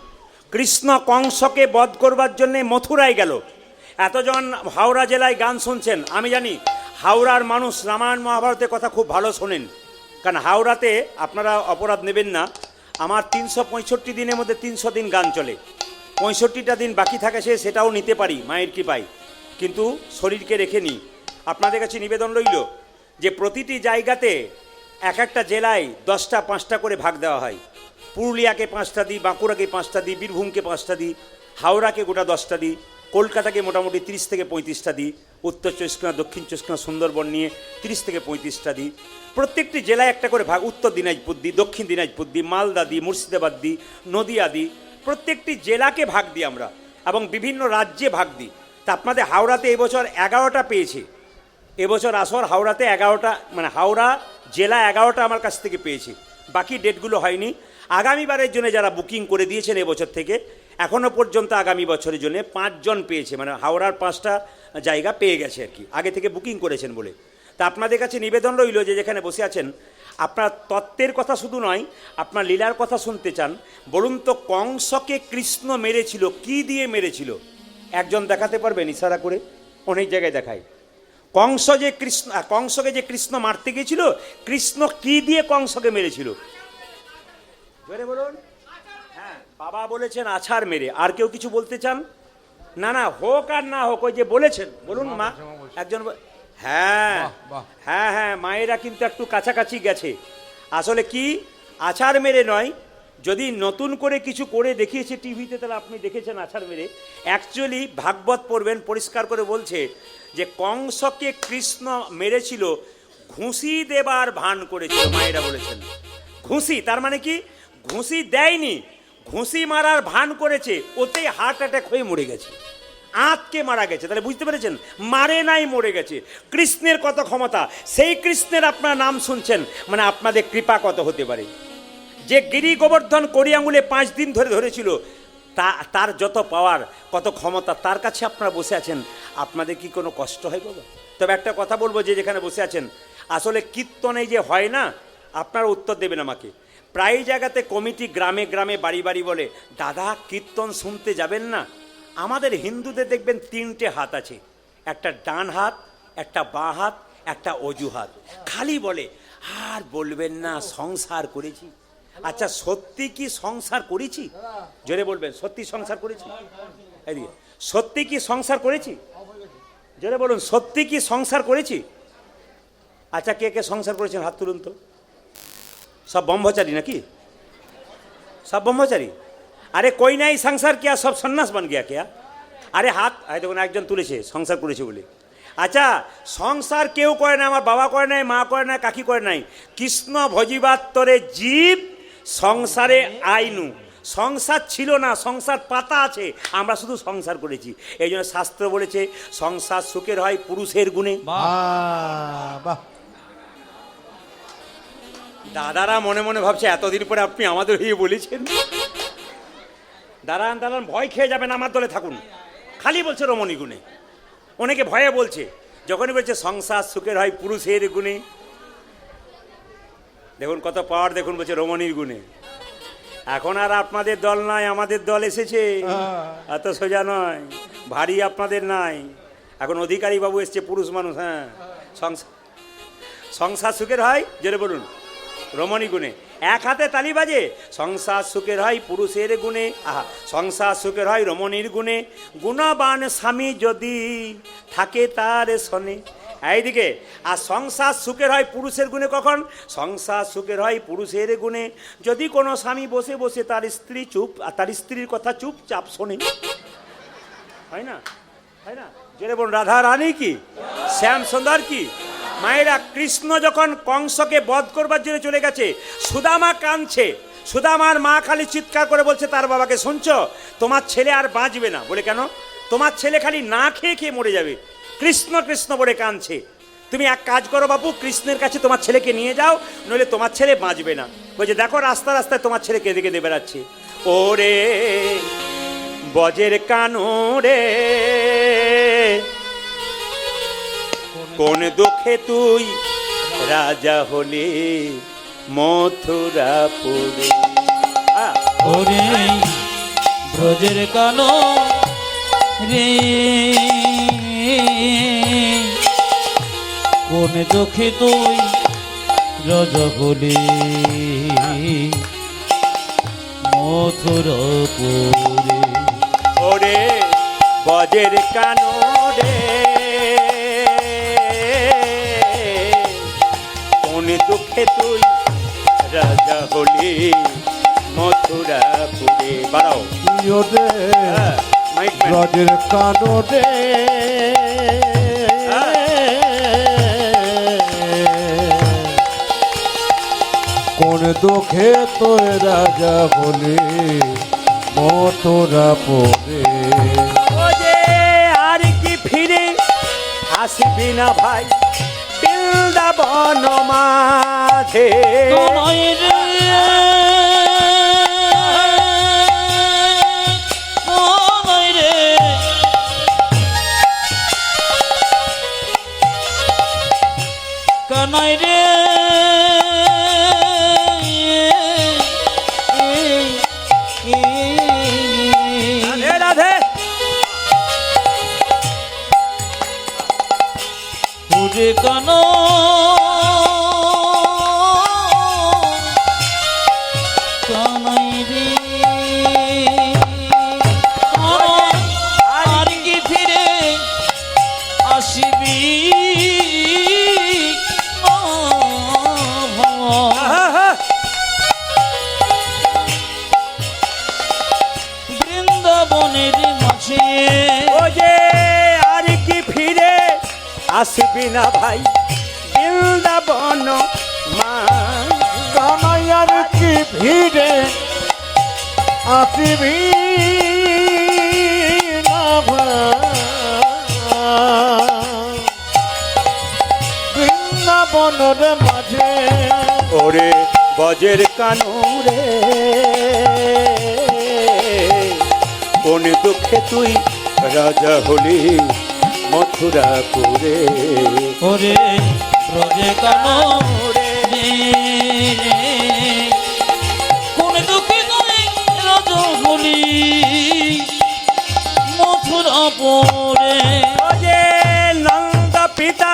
কৃষ্ণ কংসকে বধ করবার জন্য মথুরায় গেল, এতজন হাওড়া জেলায় গান শুনছেন, আমি জানি হাওড়ার মানুষ রামায়ণ মহাভারতের কথা খুব ভালো শোনেন, কারণ হাওড়াতে আপনারা অপরাধ নেবেন না, আমার 365 দিনের মধ্যে 300 দিন গান চলে, 65টা দিন বাকি থাকে সেটাও নিতে পারি মায়ের কৃপায়, কিন্তু শরীরকে রেখে নিই। আপনাদের কাছে নিবেদন রইল যে প্রতিটি জায়গাতে এক একটা জেলায় 10টা 5টা করে ভাগ দেওয়া হয়। পুরুলিয়াকে 5টা দিই, বাঁকুড়াকে 5টা দিই, বীরভূমকে 5টা দিই, হাওড়াকে গোটা 10টা দিই, কলকাতাকে মোটামুটি 30 থেকে 35টা দিই, উত্তর 24 পরগনা, দক্ষিণ 24 পরগনা, সুন্দরবন নিয়ে 30 থেকে 35টা দিই। প্রত্যেকটি জেলায় একটা করে ভাগ, উত্তর দিনাজপুর দিই, দক্ষিণ দিনাজপুর দিই, মালদা দিই, মুর্শিদাবাদ দিই, নদিয়া দিই, প্রত্যেকটি জেলাকে ভাগ দিই আমরা, এবং বিভিন্ন রাজ্যে ভাগ দিই। তা আপনাদের হাওড়াতে এবছর 11টা পেয়েছে, এবছর আসর হাওড়াতে 11টা, মানে হাওড়া জেলা 11টা আমার কাছ থেকে পেয়েছে, বাকি ডেটগুলো হয়নি। আগামীবারের জন্য যারা বুকিং করে দিয়েছেন এবছর থেকে, এখনও পর্যন্ত আগামী বছরের জন্য 5 জন পেয়েছে, মানে হাওড়ার 5টা জায়গা পেয়ে গেছে আর কি, আগে থেকে বুকিং করেছেন বলে। তা আপনাদের কাছে নিবেদন রইল যে যেখানে বসে আছেন, আপনার তত্ত্বের কথা শুধু নয়, আপনার লীলার কথা শুনতে চান, বলুন তো কংসকে কৃষ্ণ মেরেছিল, কি দিয়ে মেরেছিল? একজন দেখাতে পারবেন ইশারা করে? অনেক জায়গায় দেখায় কংসকে যে কৃষ্ণ মারতে গিয়েছিল, কৃষ্ণ কি দিয়ে কংসকে মেরেছিল? জোরে বলুন। হ্যাঁ, বাবা বলেছেন আছাড় মেরে। আর কেউ কিছু বলতে চান? না না, হোক আর না হোক, ওই যে বলেছেন বলুন মা। একজন হ্যাঁ হ্যাঁ হ্যাঁ, মায়েরা কিন্তু একটু কাছাকাছি গেছে। আসলে কি আছাড় মেরে নয়, যদি নতুন করে কিছু করে দেখিয়েছে টিভিতে, তাহলে আপনি দেখেছেন আছাড় মেরে। অ্যাকচুয়ালি ভাগবত পড়বেন, পরিষ্কার করে বলছে যে কংসকে কৃষ্ণ মেরেছিল ঘুষি দেবার ভান করেছিল, মায়েরা বলেছেন। ঘুষি তার মানে কি? ঘুষি দেয়নি, ঘুষি মারার ভান করেছে, ওতেই হার্ট অ্যাটাক হয়ে মরে গেছে, আঁতকে মারা গেছে। তাহলে বুঝতে পেরেছেন, মারে নাই, মরে গেছে। কৃষ্ণের কত ক্ষমতা, সেই কৃষ্ণের আপনার নাম শুনছেন, মানে আপনাদের কৃপা কত হতে পারে। যে গিরি গোবর্ধন কড়ি আঙুলে 5 দিন ধরে ধরেছিল, তার যত পাওয়ার, কত ক্ষমতা, তার কাছে আপনারা বসে আছেন, আপনাদের কি কোনো কষ্ট হয় বাবা? তবে একটা কথা বলবো, যে যেখানে বসে আছেন, আসলে কীর্তনে যে হয় না, আপনারা উত্তর দেবেন আমাকে। প্রায় জায়গাতে কমিটি গ্রামে গ্রামে বাড়ি বাড়ি বলে, দাদা কীর্তন শুনতে যাবেন না? আমাদের হিন্দুদের দেখবেন 3টে হাত আছে, একটা ডান হাত, একটা বাঁ হাত, একটা অজু হাত। খালি বলে আর বলবেন না সংসার করেছি। আচ্ছা সত্যি কি সংসার করেছি? জোরে বলবেন, সত্যি সংসার করেছি? এদিকে, সত্যি কি সংসার করেছি? জোরে বলুন, সত্যি কি সংসার করেছি? আচ্ছা কে কে সংসার করেছেন হাত তুলুন তো। সব ব্রহ্মচারী নাকি? सब ब्रह्मचारी? अरे कोई नहीं संसार किया, सब सन्यास बन गया क्या? अरे हाथ आए देखो एक जन तुलेছে সংসার করেছে বলে। আচ্ছা সংসার কেউ করে না, আমার বাবা করে নাই, মা করে না, কাকি করে নাই। কৃষ্ণ ভজিবার তরে জীব সংসারে আইনু। সংসার ছিল না, সংসার পাতা আছে, আমরা শুধু সংসার করেছি। এই জন্য শাস্ত্র বলেছে সংসার সুখের হয় পুরুষের গুণে। দাদারা মনে মনে ভাবছে এতদিন পরে আপনি আমাদের হয়ে বলেছেন। দাঁড়ান দাঁড়ান, ভয় খেয়ে যাবেন, আমার দলে থাকুন। খালি বলছে রমণী গুণে, অনেকে ভয়ে বলছে। যখনই বলছে সংসার সুখের হয় পুরুষের গুণে, দেখুন কত পাওয়ার, দেখুন বলছে রমণীর গুণে। এখন আর আপনাদের দল নাই, আমাদের দল এসেছে। এত সোজা নয়, ভারী আপনাদের নাই। এখন অধিকারী বাবু এসছে, পুরুষ মানুষ। হ্যাঁ, সংসার সুখের হয়, জোরে বলুন, রমণী গুণে। এক হাতে তালি বাজে, সংসার সুখের হয় পুরুষের গুণে। আহা, সংসার সুখের হয় রমণীর গুণে। গুণবান স্বামী যদি থাকে তার শনে। এইদিকে আর সংসার সুখের হয় পুরুষের গুণে কখন? সংসার সুখের হয় পুরুষের গুণে যদি কোনো স্বামী বসে বসে তার স্ত্রী চুপ, তার স্ত্রীর কথা চুপচাপ শোনে। হয় না? হয় না? জোরে বলুন, রাধা রানী কি, শ্যাম সুন্দর কি। মায়েরা, কৃষ্ণ যখন কংসকে বধ করবার জন্য চলে গেছে, সুদামা কাঁদছে। সুদামার মা খালি চিৎকার করে বলছে তার বাবাকে, শুনছো তোমার ছেলে আর বাঁচবে না। বলে কেন? তোমার ছেলে খালি না খেয়ে খেয়ে মরে যাবে। কৃষ্ণ কৃষ্ণ বলে কাঁদছে। তুমি এক কাজ করো বাবু, কৃষ্ণের কাছে তোমার ছেলেকে নিয়ে যাও, নইলে তোমার ছেলে বাঁচবে না। বলছে দেখো রাস্তা রাস্তায় তোমার ছেলে কেঁদে কেঁদে বেড়াচ্ছে। ওরে বজের কানো রে, কোন দুঃখে তুই রাজা হলে মথুরাপুরে। ওরে ব্রজের কানো রে। কোন দুঃখে তুই রাজা হলি মথুরাপুরে। ওরে বজের কানো রে কোন দুঃখে তুই রাজা হলি মথুরাপুরে। বাড়াও প্রিয় রে হ্যাঁ, মাইক ম্যান। ব্রজের কাননে কোন দুঃখে তোর রাজা বলে মথুরা পড়ে। ও যে আর কি ফিরে আসবি না ভাই বৃন্দাবন মাঝে। কানাই রে কানাই রে কানাই রে রাধে রাধে। পুরে কানো কানাই রে কানাই আর কি ফিরে আসবি না আহা, বৃন্দাবনের মাঝে। ও যে আর কি ফিরে আসবি না ভাই বৃন্দাবন মাঝে। কানাইয়ার কি ভিড়ে আসিবি না বৃন্দাবনের মাঝে। ওরে বজের কানু রে কোন দুঃখে তুই রাজা হলি মথুরাপুরে। ওরে ব্রজে কানো রে কোন দুঃখে তুই রাজা হলি মথুরাপুরে। ও যে নন্দ পিতা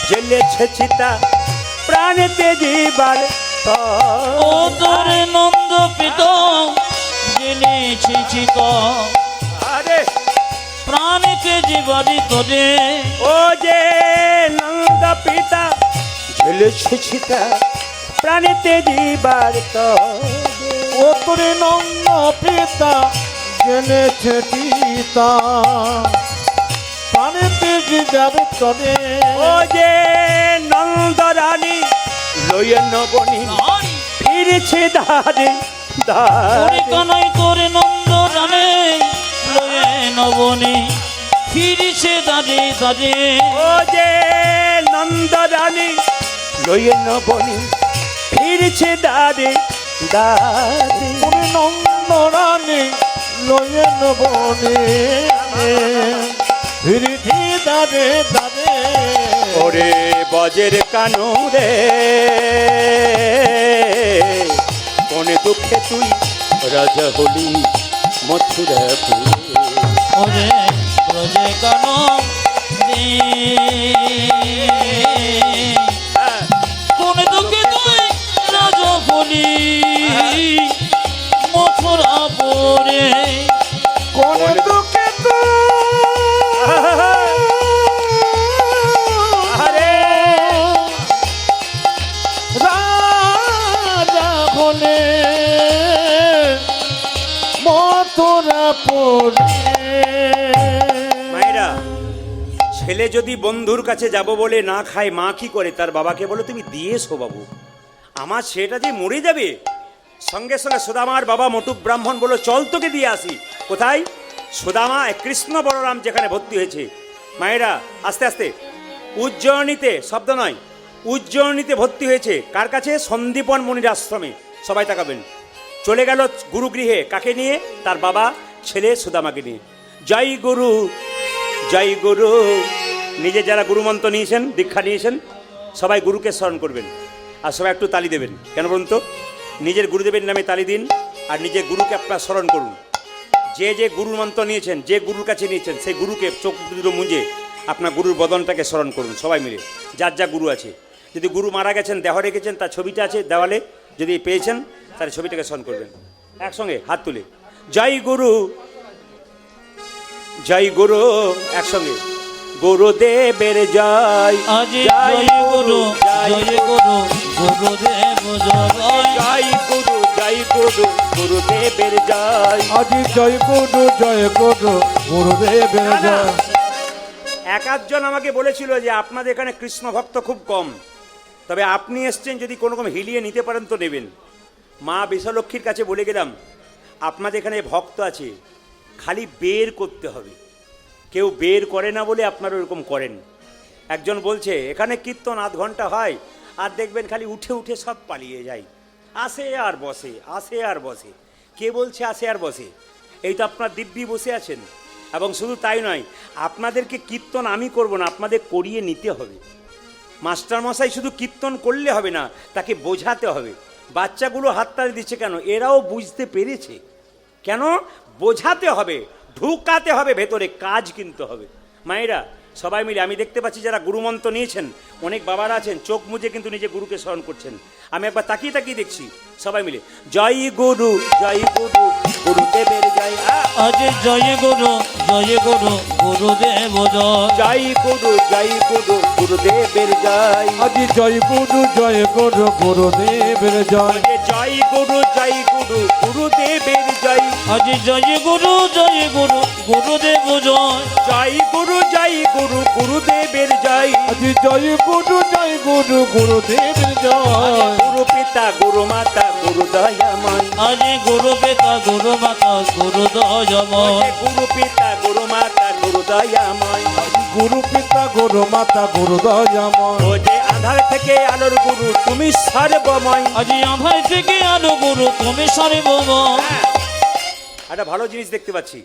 জেলেছে চিতা প্রাণেতে জীবার ও তোরে নন্দ পিত জেনেছি চিত আরে প্রাণীকে জীবারি তোরে। ও যে নন্দ পিতা ঝেলেছে চিতা প্রাণেতে জীবার ও তোরে নন্দ পিতা জেনেছে পিতা প্রাণেতে যাবে তবে। ও যে নন্দ রানী লইয়া নবনী ফিরেছে দারে ওরে দারে। কানাই তোরে নন্দ রানে লয়ে নবনী ফিরিছে দাঁড়ে দাঁড়ে। ও যে নন্দ রানী লইয়া নবনী ফিরেছে দারে দারে। ওরে নন্দ রানী লয়ে নবনে ফিরিছি দাদে দাদে। ওরে বজের কানু রে কোন দুঃখে তুই রাজা হলি মথুরাপুরে। ওরে ব্রজে কানো রে কোন দুঃখে তুই রাজা হলি মথুরাপুরে। কোন দুঃখে তো আরে রাজা হলে মথুরা পড়ে। মায়েরা ছেলে যদি বন্ধুর কাছে যাব বলে না খায় মা কি করে তার বাবাকে বলে তুমি দিয়ে এসো বাবু আমার ছেলেটা যে মরে যাবে। সঙ্গে সঙ্গে সুদামার বাবা মটুক ব্রাহ্মণ বলল চল তোকে দিয়ে আসি। কোথায়? সুদামা কৃষ্ণ বলরাম যেখানে ভর্তি হয়েছে। মায়েরা আস্তে আস্তে উজ্জয়িনীতে শব্দ নয় উজ্জয়িনীতে ভর্তি হয়েছে। কার কাছে? সন্দীপন মুনির আশ্রমে। সবাই তাকাবেন। চলে গেল গুরুগৃহে কাকে নিয়ে? তার বাবা ছেলে সুদামাকে নিয়ে। জয় গুরু জয় গুরু। নিজে যারা গুরুমন্ত্র নিয়েছেন দীক্ষা নিয়েছেন সবাই গুরুকে স্মরণ করবেন আর সবাই একটু তালি দেবেন। কেন বলুন তো? নিজের গুরুদেবের নামে তালি দিন আর নিজের গুরুকে আপনারা স্মরণ করুন। যে যে গুরুর মন্ত্র নিয়েছেন যে গুরুর কাছে নিয়েছেন সেই গুরুকে চোখ দুটো মুজে আপনার গুরুর বদনটাকে স্মরণ করুন সবাই মিলে, যার যা গুরু আছে। যদি গুরু মারা গেছেন, দেহ রেখেছেন, তার ছবিটা আছে দেওয়ালে, যদি পেয়েছেন তাহলে ছবিটাকে স্মরণ করবেন একসঙ্গে হাত তুলে। জয় গুরু, জয় গুরু, একসঙ্গে গুরুদেবের জয়। আজি জয় গুরু, জয় গুরু, গুরুদেব জয়। জয় গুরু, জয় গুরু, গুরুদেবের জয়। আজি জয় গুরু, জয় গুরু, গুরুদেবের জয়। এক আধজন আমাকে বলেছিল যে আপনাদের এখানে কৃষ্ণ ভক্ত খুব কম, তবে আপনি এসছেন, যদি কোনো রকম হিলিয়ে নিতে পারেন তো নেবেন। মা বিশ্বলক্ষ্মীর কাছে বলে গেলাম আপনাদের এখানে ভক্ত আছে, খালি বের করতে হবে। কেউ বের করে না বলে আপনারা ওরকম করেন। একজন বলছে এখানে কীর্তন আধ ঘন্টা হয়, আর দেখবেন খালি উঠে উঠে সব পালিয়ে যায়, আসে আর বসে, আসে আর বসে। কে বলছে আসে আর বসে? এই তো আপনার দিব্যি বসে আছেন। এবং শুধু তাই নয়, আপনাদেরকে কীর্তন আমি করব না, আপনাদের করিয়ে নিতে হবে। মাস্টারমশাই শুধু কীর্তন করলে হবে না, তাকে বোঝাতে হবে। বাচ্চাগুলো হাততালি দিচ্ছে কেন? এরাও বুঝতে পেরেছে। কেন? বোঝাতে হবে, ঢুকাতে হবে ভেতরে, কাজ কিনতে হবে। মায়েরা সবাই মিলে, আমি দেখতে পাচ্ছি যারা গুরুমন্ত্র নিয়েছেন, অনেক বাবারা আছেন, চোখ মুজে কিন্তু নিজে গুরুকে স্মরণ করছেন। আমি একবার তাকিয়ে তাকিয়ে দেখছি। সবাই মিলে জয় গুরু, জয় গুরু, গুরুদেবের জয়। আজি জয় গুরু, জয় গুরু, গুরুদেব জয়। জয় গুরু, জয় গুরু, গুরুদেবের জয়। আজি জয় গুরু, জয় গুরু, গুরুদেবের জয়। জয় গুরু, জয় গুরু, গুরুদেবের জয়। আজি জয় গুরু, জয় গুরু, গুরুদেব জয়। জয় গুরু, জয় গুরু, গুরুদেবের জয়। আজি জয় গুরু, জয় গুরু, গুরুদেবের জয়। গুরু পিতা, গুরু মাতা, গুরু দয়াময়। আজি গুরু পিতা, গুরু মাতা, গুরু দয়াময়। গুরু পিতা, গুরু মাতা, গুরু দয়াময়। গুরু পিতা, গুরু মাতা, গুরু দয়াময়। ও যে আধার থেকে আলোর গুরু, তুমি সর্বময়। আজি আধার থেকে আলো গুরু, তুমি সর্বময়। একটা ভালো জিনিস দেখতে পাচ্ছি,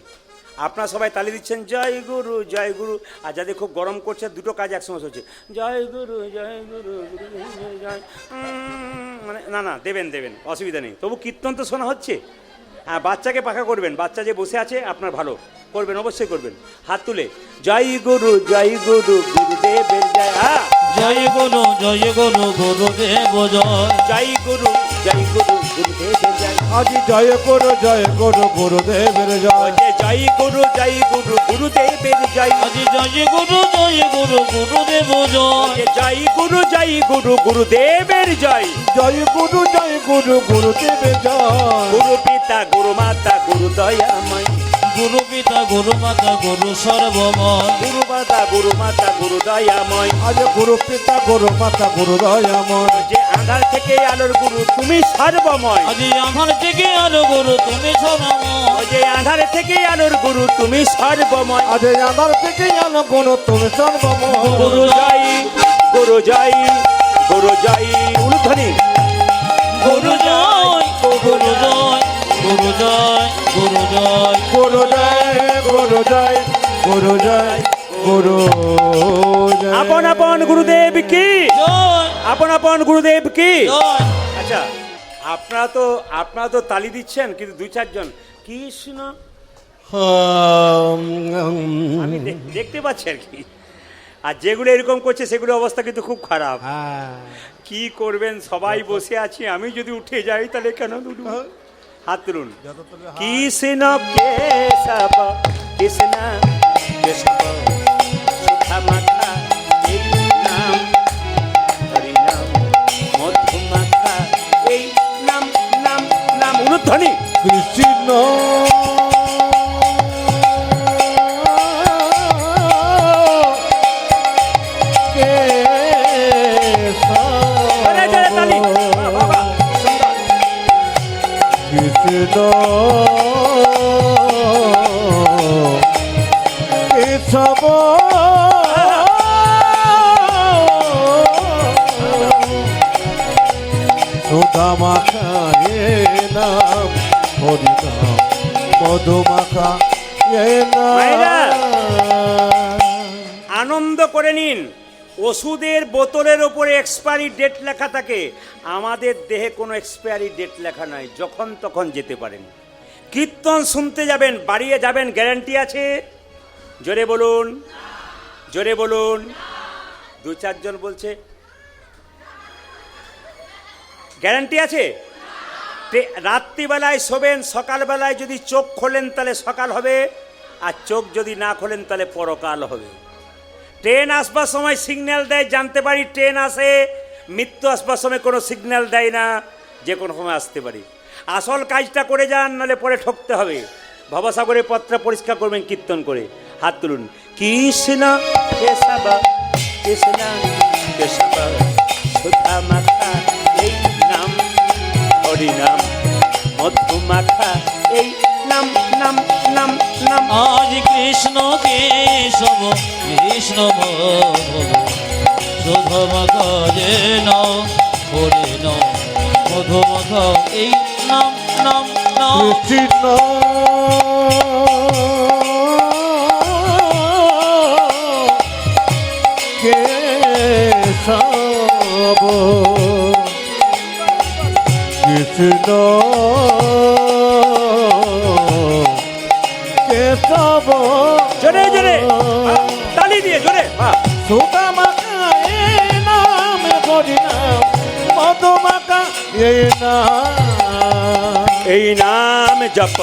আপনারা সবাই তালি দিচ্ছেন জয় গুরু, জয় গুরু। আর যাদের খুব গরম করছে, দুটো কাজ একসঙ্গে হচ্ছে, জয় গুরু, জয় গুরু, গুরু জয়। মানে না না, দেবেন দেবেন, অসুবিধা নেই, তবু কীর্তন তো শোনা হচ্ছে। হ্যাঁ, বাচ্চাকে পাখা করবেন, বাচ্চা যে বসে আছে আপনার ভালো করবেন, অবশ্যই করবেন। হাত তুলে জয় গুরু, জয় গুরু, গুরুদেবের জয়। জয় গুরু, জয় গুরু, গুরুদেব জয়। জয় গুরু, জয় গুরু, গুরুদেবের জয়। আজি জয় গুরু, জয় গুরু, গুরুদেবের জয়। জয় গুরু, জয় গুরু, গুরুদেবের জয়। আজি জয় গুরু, জয় গুরু, গুরুদেব জয়। জয় গুরু, জয় গুরু, গুরুদেবের জয়। জয় গুরু, জয় গুরু, গুরুদেবের জয়। গুরু পিতা, গুরু মাতা, গুরু দয়াময়। গুরু পিতা, গুরু মাতা, গুরু সর্বময়। গুরু মাতা, গুরু মাতা, গুরু দয়াময়। আজ গুরু পিতা, গুরু মাতা, গুরু দয়াময়। যে আধার থেকে আলোর গুরু, তুমি সর্বময়। আজি আধার থেকে আলো গুরু, তুমি সর্বময়। যে আধার থেকে আলোর গুরু, তুমি সর্বময়। আজ আমার থেকে আলো গুরু, তুমি সর্বময়। গুরু জয়, গুরু জয়, গুরু জয়, উলুধ্বনি। গুরু জয়, গুরু জয়, গুরু জয়, গুরু জয়। গুরু জয়, গুরু জয়, গুরু জয়, গুরু জয়। আপন আপন গুরুদেব কি, জয়, আপন আপন গুরুদেব কি। জয়। আচ্ছা, আপনারা তো তালি দিচ্ছেন, কিন্তু দুই চারজন কৃষ্ণ আমি দেখতে পাচ্ছি আর কি। আর যেগুলো এরকম করছে সেগুলো অবস্থা কিন্তু খুব খারাপ। কি করবেন, সবাই বসে আছি, আমি যদি উঠে যাই তাহলে কেন দুটো হাত তুলুন। কৃষ্ণ কেশব, কৃষ্ণ কেশব, সুধা মাখা এই নাম, হরি নাম, মধু মাখা এই নাম, নাম নাম, উলুধ্বনি। কৃষ্ণ কৃষ্ণ কেশব সুধা মাখা এ নাম, হরি নাম, মধু মাখা এ নাম। আনন্দ করে নিন। ওষুধের বোতলের ওপরে এক্সপায়ারি ডেট লেখা থাকে, আমাদের দেহে কোনো এক্সপায়ারি ডেট লেখা নাই, যখন তখন যেতে পারেন। কীর্তন শুনতে যাবেন, বাড়িয়ে যাবেন, গ্যারান্টি আছে? জোরে বলুন। জোরে বলুন। দু চারজন বলছে গ্যারান্টি আছে? রাত্রিবেলায় শোবেন, সকালবেলায় যদি চোখ খোলেন তাহলে সকাল হবে, আর চোখ যদি না খোলেন তাহলে পরকাল হবে। ট্রেন আসবার সময় সিগন্যাল দেয়, জানতে পারি ট্রেন আসে। মৃত্যু আসবার সময় কোনো সিগন্যাল দেয় না, যে কোনো সময় আসতে পারি। আসল কাজটা করে যান, নাহলে পরে ঠকতে হবে। ভবসাগরের পথটা পরিষ্কার করবেন কীর্তন করে। হাত তুলুন। কৃষ্ণ কেশব কৃষ্ণ কেশব সুধা মাখা এই নাম, হরি নাম মধু মাখা এই নাম, নাম নাম নাম। আজ কৃষ্ণ কেশব কৃষ্ণ সুধমখ যেন হরে নাম মধুমখ এই নাম, নাম নাম। কৃষ্ণ কেশব কৃষ্ণ কেশব। জোরে জোরে তালি দিয়ে জোরে। সুধা মাখা এ নাম, হরি নাম মধু মাখা এই নাম। এই নাম জপ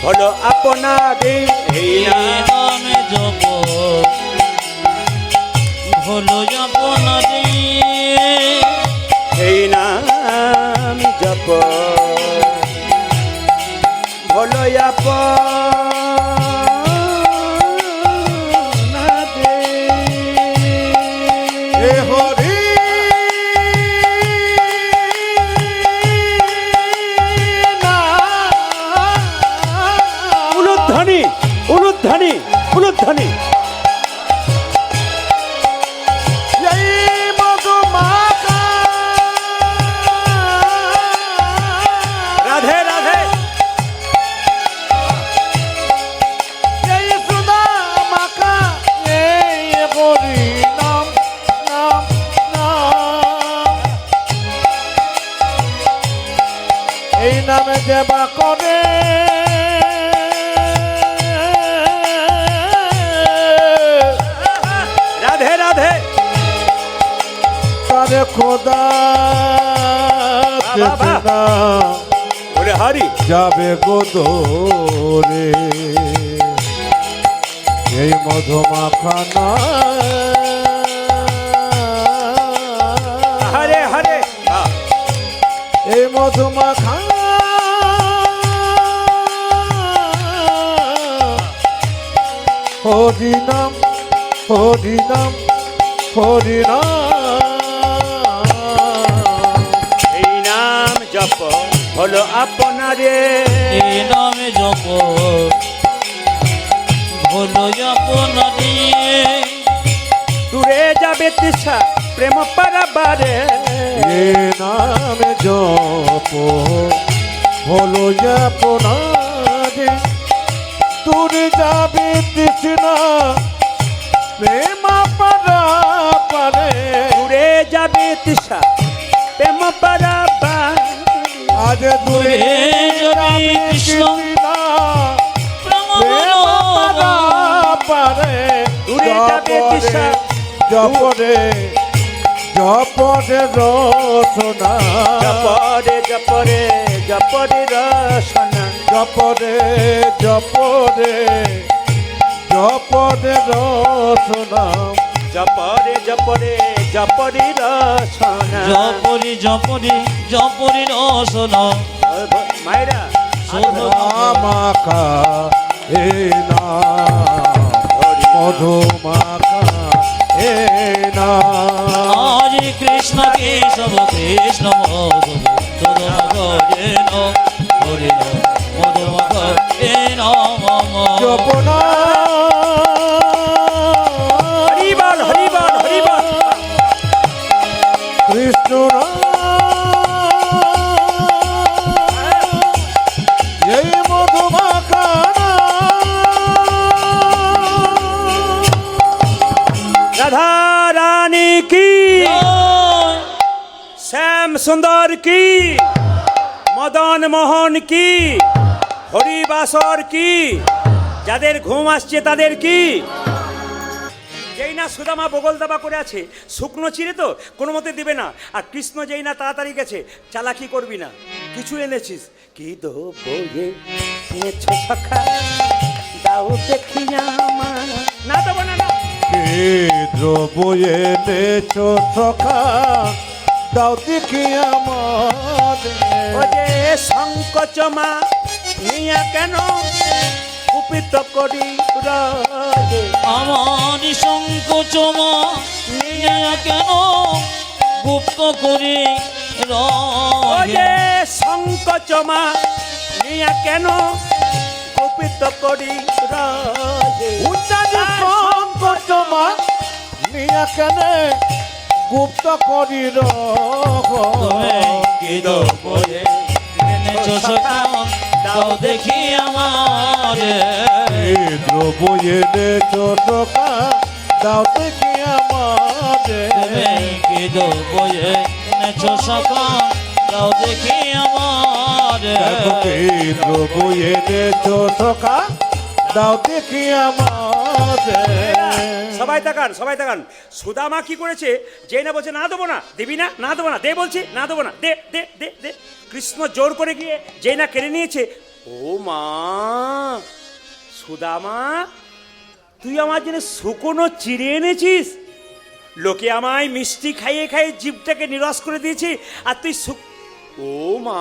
হলো আপনাদের, এই নাম নাম জপ হলো আপনাদের, এই নাম জপ হলো আপনাদের। এ হরি উলুধ্বনি উলুধ্বনি উলুধ্বনি। এই মধু মাখা রাধে রাধে। এই সুধা মাখা এই হরি নাম, নাম নাম। এই নামে যেবা করে রাধে রাধে। তারে খোদা বাহ, বাহ। কৃষ্ণা ওরে হরি যাবে গোদরে এই মধুমাখানা। হরে হরে। এই মধুমাখা হরি নাম, হরি নাম, হরি নাম। এই নাম জপ হলো আপনারে, এই নামে জপ হলো আপনাদের। দূরে যাবে তৃষা প্রেম পারাবারে। এ নামে জপ হলো আপনারে, দূরে যাবে তৃষ্ণা প্রেম পারা পারে। দূরে যাবে তৃষা প্রেম পারাবার। আজ দূরে যাবে তৃষ্ণা প্রেম পারা পারে। দূরে যাবে তৃষা। জপরে জপরে রসনা, জপরে জপরে জপরে রসনা। জপরে জপরে জপরে রসনা। জপরে জপরে জপরে রসনা। জপরি জপরি জপরি রসনা মায়েরা মাখা এ নাম, মধুমাখা এ নাম। আজ কৃষ্ণ কেশব কৃষ্ণ মধুমখ যেন হরে নাম মধুমখ এ নাম। জপনা হরিবল হরিবল হরিবল। কৃষ্ণ এই মধুমাখা রাধা রানী কি, শ্যাম সুন্দর কি, মদন মোহন কি, হরিবাসর কি, যাদের ঘুম আসছে তাদের কি। যেই না সুদামা বগল দাবা করে আছে, শুকনো চিড়ে তো কোনো মতে দিবে না। আর কৃষ্ণ যেই না তাড়াতাড়ি গেছে, চালাকি করবি না, কিছু এনেছিস কি দো বয়ে এনেছো সখা দাও দেখি আমার। না দেবো না, না কি দ্রব্য এনেছো সখা দাও দেখি আমাদের। ও যে সংকোচমা নিয়া কেন কুপিত করি রাগে। আমার সংকোচমা নিয়ে কেন গুপ্ত করে ও রহে। যে সংকোচমা নিয়া কেন কুপিত করি রাগে। উচ্চারণ সংকোচমা নিয়া কেন গুপ্ত করি তুমি কি দ্রব্যে এনেছো সখা দাও দেখি আমারে। দ্রব্য এনেছো সখা দাও দেখি আমাদের। তুমি কি দ্রব্যে এনেছো সখা দাও দেখি আমারে। দেখো কি দ্রব্য এনেছো সখা দাও দেখি আমাদের। সবাই তাকান, সবাই তাকান। সুদামা কি করেছে? যেই না বলছে না দেবো না, দিবি না, না দেবো না, দে বলছি, না দেবো না, দে দে দে দে। কৃষ্ণ জোর করে গিয়ে যেই না কেড়ে নিয়েছে। ও মা, সুদামা তুই আমার জন্য শুকনো চিড়ে এনেছিস? লোকে আমায় মিষ্টি খাইয়ে খাইয়ে জিভটাকে নিরস করে দিয়েছি, আর তুই ও মা,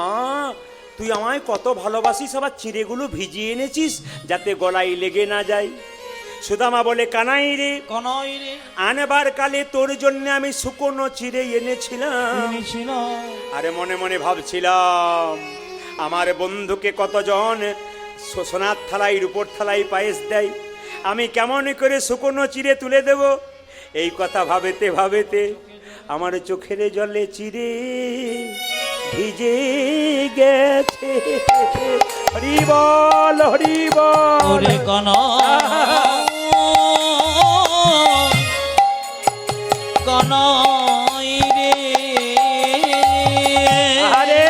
তুই আমায় কত ভালোবাসিস, আবার চিড়েগুলো ভিজিয়ে এনেছিস যাতে গলায় লেগে না যায়। সুদামা বলে কানাই রে, কনই রে আনবার কালে তোর জন্য আমি শুকনো চিড়ে এনেছিলাম। ছিল আরে মনে মনে ভাবছিলাম আমার বন্ধুকে কতজন সোনার থালায় রূপোর থালায় পায়েস দেয়, আমি কেমন করে শুকনো চিড়ে তুলে দেব। এই কথা ভাবেতে ভাবেতে আমার চোখের জলে চিড়ে ভিজে গেছে। হরি বল, হরি বল। ওরে কনই রে আরে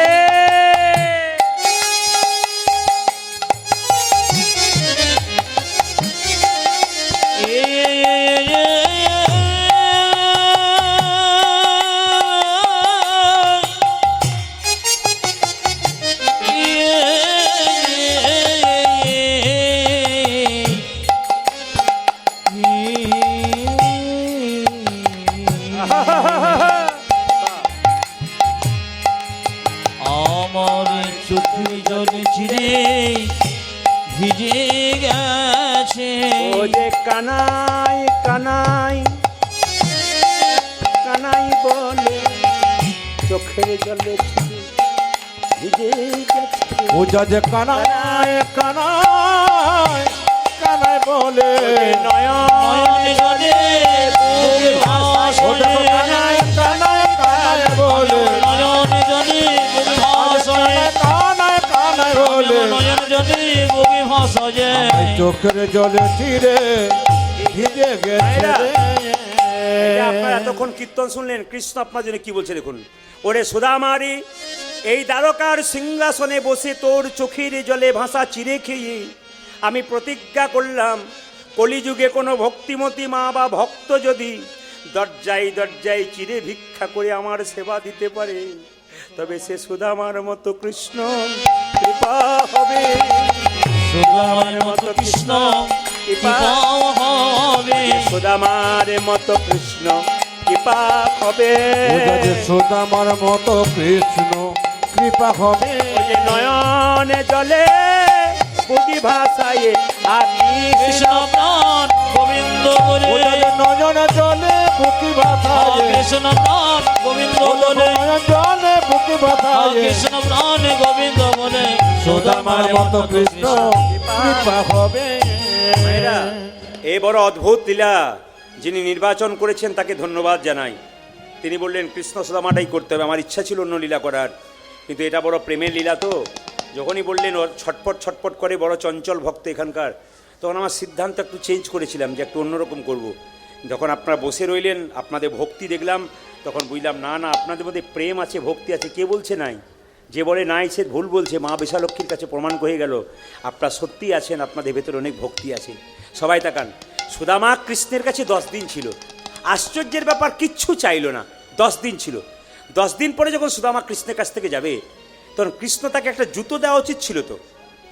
আমার চোখে জলে চিরে ভিজে গেছে। ও যে কানাই কানাই কানাই বলে চোখের জলে ছিটে ভিজে গেছে। ও যা যে কানায় কানায় কানায় বলে নয়ন জলে বুক ও দেখো কানায় কানায় কানায় বলে নয়ন জলে বুকে ভাসে, কানায় কানায় বলে নয়ন জলে বুকে ভাসে। চোখের জলে চিরে ভিজে গেছে রে। এই যে আপনারা এতক্ষণ কীর্তন শুনলেন, কৃষ্ণ আপনার জন্য কি বলছে দেখুন। ওরে সুদামারি, এই দ্বারকার সিংহাসনে বসে তোর চোখের জলে ভাসা চিড়ে খেয়ে আমি প্রতিজ্ঞা করলাম, কলিযুগে কোনো ভক্তিমতী মা বা ভক্ত যদি দরজায় দরজায় চিড়ে ভিক্ষা করে আমার সেবা দিতে পারে, তবে সে সুদামার মতো কৃষ্ণ কৃপা হবে। সুদামার মতো কৃষ্ণ কৃপা হবে। সুদামার মতো কৃষ্ণ কৃপা হবে। ও যা যে সুদামার মতো কৃষ্ণ কৃপা হবে। ওই যে নয়নে জলে বুদ্ধি ভাষায় আকি কৃষ্ণ প্রাণ গোবিন্দ বলে, ও যা যে নয়ন জলে বুকি বাথায় কৃষ্ণ প্রাণ গোবিন্দ বলে, নয়ন জলে বুকি বাথায় কৃষ্ণ প্রাণ গোবিন্দ বলে। সুদামার মতো কৃষ্ণ কৃপা হবে। মায়েরা, এই বড় অদ্ভুত লীলা যিনি নির্বাচন করেছেন তাকে ধন্যবাদ জানাই। তিনি বললেন কৃষ্ণ সুদামাটাই করতে হবে, আমার ইচ্ছা ছিল অন্য লীলা করার, কিন্তু এটা বড় প্রেমের লীলা। তো যখনই বললেন ওর ছটপট ছটপট করে, বড় চঞ্চল ভক্ত এখানকার, তখন আমার সিদ্ধান্ত একটু চেঞ্জ করেছিলাম যে একটু অন্যরকম করব। যখন আপনারা বসে রইলেন, আপনাদের ভক্তি দেখলাম, তখন বুঝলাম না না, আপনাদের মধ্যে প্রেম আছে, ভক্তি আছে। কে বলছে নাই? যে বলে নাই সে ভুল বলছে। মা বিশালক্ষীর কাছে প্রমাণ হয়ে গেল আপনারা সত্যি আছেন, আপনাদের ভেতরে অনেক ভক্তি আছে। সবাই তাকান। সুদামা কৃষ্ণের কাছে 10 দিন ছিল। আশ্চর্যের ব্যাপার, কিচ্ছু চাইলো না, 10 দিন ছিল। 10 দিন পরে যখন সুদামা কৃষ্ণের কাছ থেকে যাবে, তখন কৃষ্ণ তাকে একটা জুতো দেওয়া উচিত ছিল। তো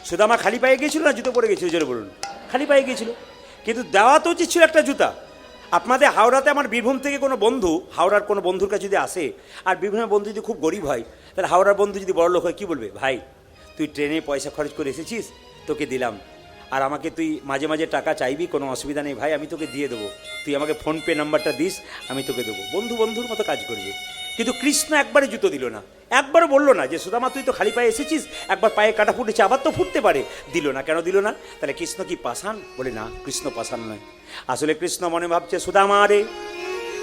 সুদামা খালি পায়ে গিয়েছিল না জুতো পরে গেছিল? জোরে বলুন। খালি পায়ে গিয়েছিল, কিন্তু দেওয়া তো উচিত ছিল একটা জুতা। আপনাদের হাওড়াতে আমার বীরভূম থেকে কোনো বন্ধু, হাওড়ার কোনো বন্ধুর কাছে যদি আসে, আর বীরভূমের বন্ধু যদি খুব গরিব হয়, তাহলে হাওড়ার বন্ধু যদি বড় লোক হয়, কী বলবে? ভাই, তুই ট্রেনে পয়সা খরচ করে এসেছিস, তোকে দিলাম, আর আমাকে তুই মাঝে মাঝে টাকা চাইবি, কোনো অসুবিধা নেই ভাই, আমি তোকে দিয়ে দেবো, তুই আমাকে ফোনপে নাম্বারটা দিস, আমি তোকে দেবো। বন্ধু বন্ধুর মতো কাজ করবে। কিন্তু কৃষ্ণ একবারে জুতো দিল না, একবারও বললো না যে সুদামা তুই তো খালি পায়ে এসেছিস, একবার পায়ে কাটা ফুটেছে, আবার তো ফুটতে পারে। দিল না, কেন দিল না? তাহলে কৃষ্ণ কি পাষাণ? বলে না, কৃষ্ণ পাষাণ নয়। আসলে কৃষ্ণ মনে ভাবছে, সুদামা রে,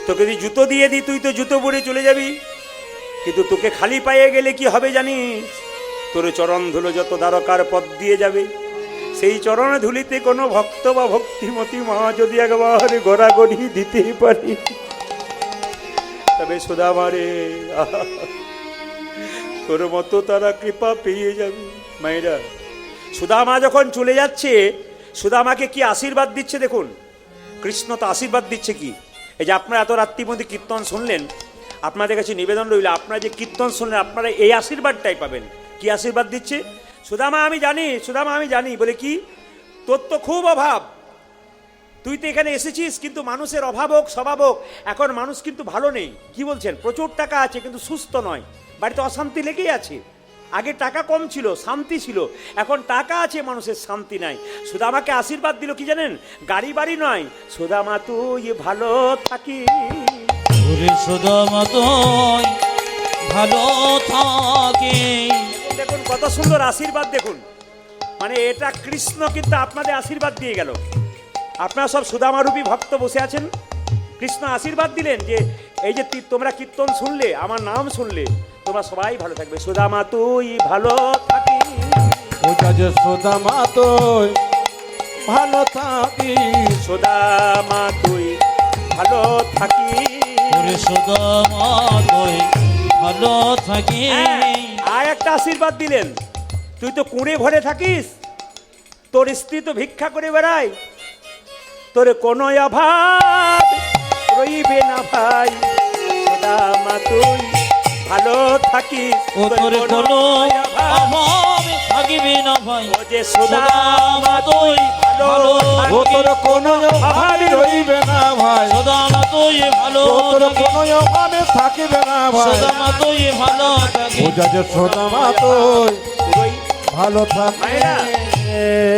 তোকে যদি জুতো দিয়ে দিই, তুই তো জুতো পরে চলে যাবি, কিন্তু তোকে খালি পায়ে গেলে কি হবে জানিস? তোর চরণ ধুলো যত দ্বারকার পথ দিয়ে যাবে, সেই চরণ ধুলিতে কোনো ভক্ত বা ভক্তিমতী মা যদি একবার গড়াগড়ি দিতে পারি, তবে সুদামা রে, তোর মতো তারা কৃপা পেয়ে যাবে। মায়েরা, সুদামা যখন চলে যাচ্ছে, সুদামাকে কি আশীর্বাদ দিচ্ছে দেখুন। কৃষ্ণ তো আশীর্বাদ দিচ্ছে কি, এই যে আপনারা এত রাত্রির মধ্যে কীর্তন শুনলেন, আপনাদের কাছে নিবেদন রইল, আপনারা যে কীর্তন শুনলেন, আপনারা এই আশীর্বাদটাই পাবেন। কি আশীর্বাদ দিচ্ছে? সুদামা আমি জানি, সুদামা আমি জানি, বলে কি, তোর তো খুব অভাব, তুই তো এখানে এসেছিস, কিন্তু মানুষের অভাব হোক স্বভাব হোক, এখন মানুষ কিন্তু ভালো নেই। কি বলছেন? প্রচুর টাকা আছে কিন্তু সুস্থ নয়, বাড়িতে অশান্তি লেগেই আছে। আগে টাকা কম ছিল, শান্তি ছিল, এখন টাকা আছে, মানুষের শান্তি নাই। সুদামাকে আশীর্বাদ দিল কি জানেন? গাড়ি বাড়ি নয়, সুদামা তুই ভালো থাকি। ওরে সুদামা তুই ভালো থাকি। দেখুন কত সুন্দর আশীর্বাদ, দেখুন। মানে এটা কৃষ্ণ কিন্তু আপনাদের আশীর্বাদ দিয়ে গেল। আপনারা সব সুদামারূপী ভক্ত বসে আছেন, কৃষ্ণ আশীর্বাদ দিলেন যে এই যে তোমরা কীর্তন শুনলে, আমার নাম শুনলে, তোমরা সবাই ভালো থাকবে। সুদামা তুই ভালো থাকি। ওটা যে সুদামা তুই ভালো থাকি, সুদামা তুই ভালো থাকি। ওরে সুদামা তুই ভালো থাকি। আর একটা আশীর্বাদ দিলেন, তুই তো কুঁড়ে ঘরে থাকিস, তোর স্ত্রী তো ভিক্ষা করে বেড়ায়, তোর কোনো অভাব রইবে না ভাই। সুদামা তুই ভালো থাকিস, ও তোর কোনো অভাব থাকিবে না ভাই। ও যে সুদামা তুই ভালো ও তোর কোনো অভাব রইবে না ভাই, সুদামা তুই ভালো ও তোর থাকি। কোনো অভাব থাকিবে না ভাই। সুদামা তুই ভালো থাকি। ওটা যে সুদামা তুই তুই ভালো থাকি। মায়েরা,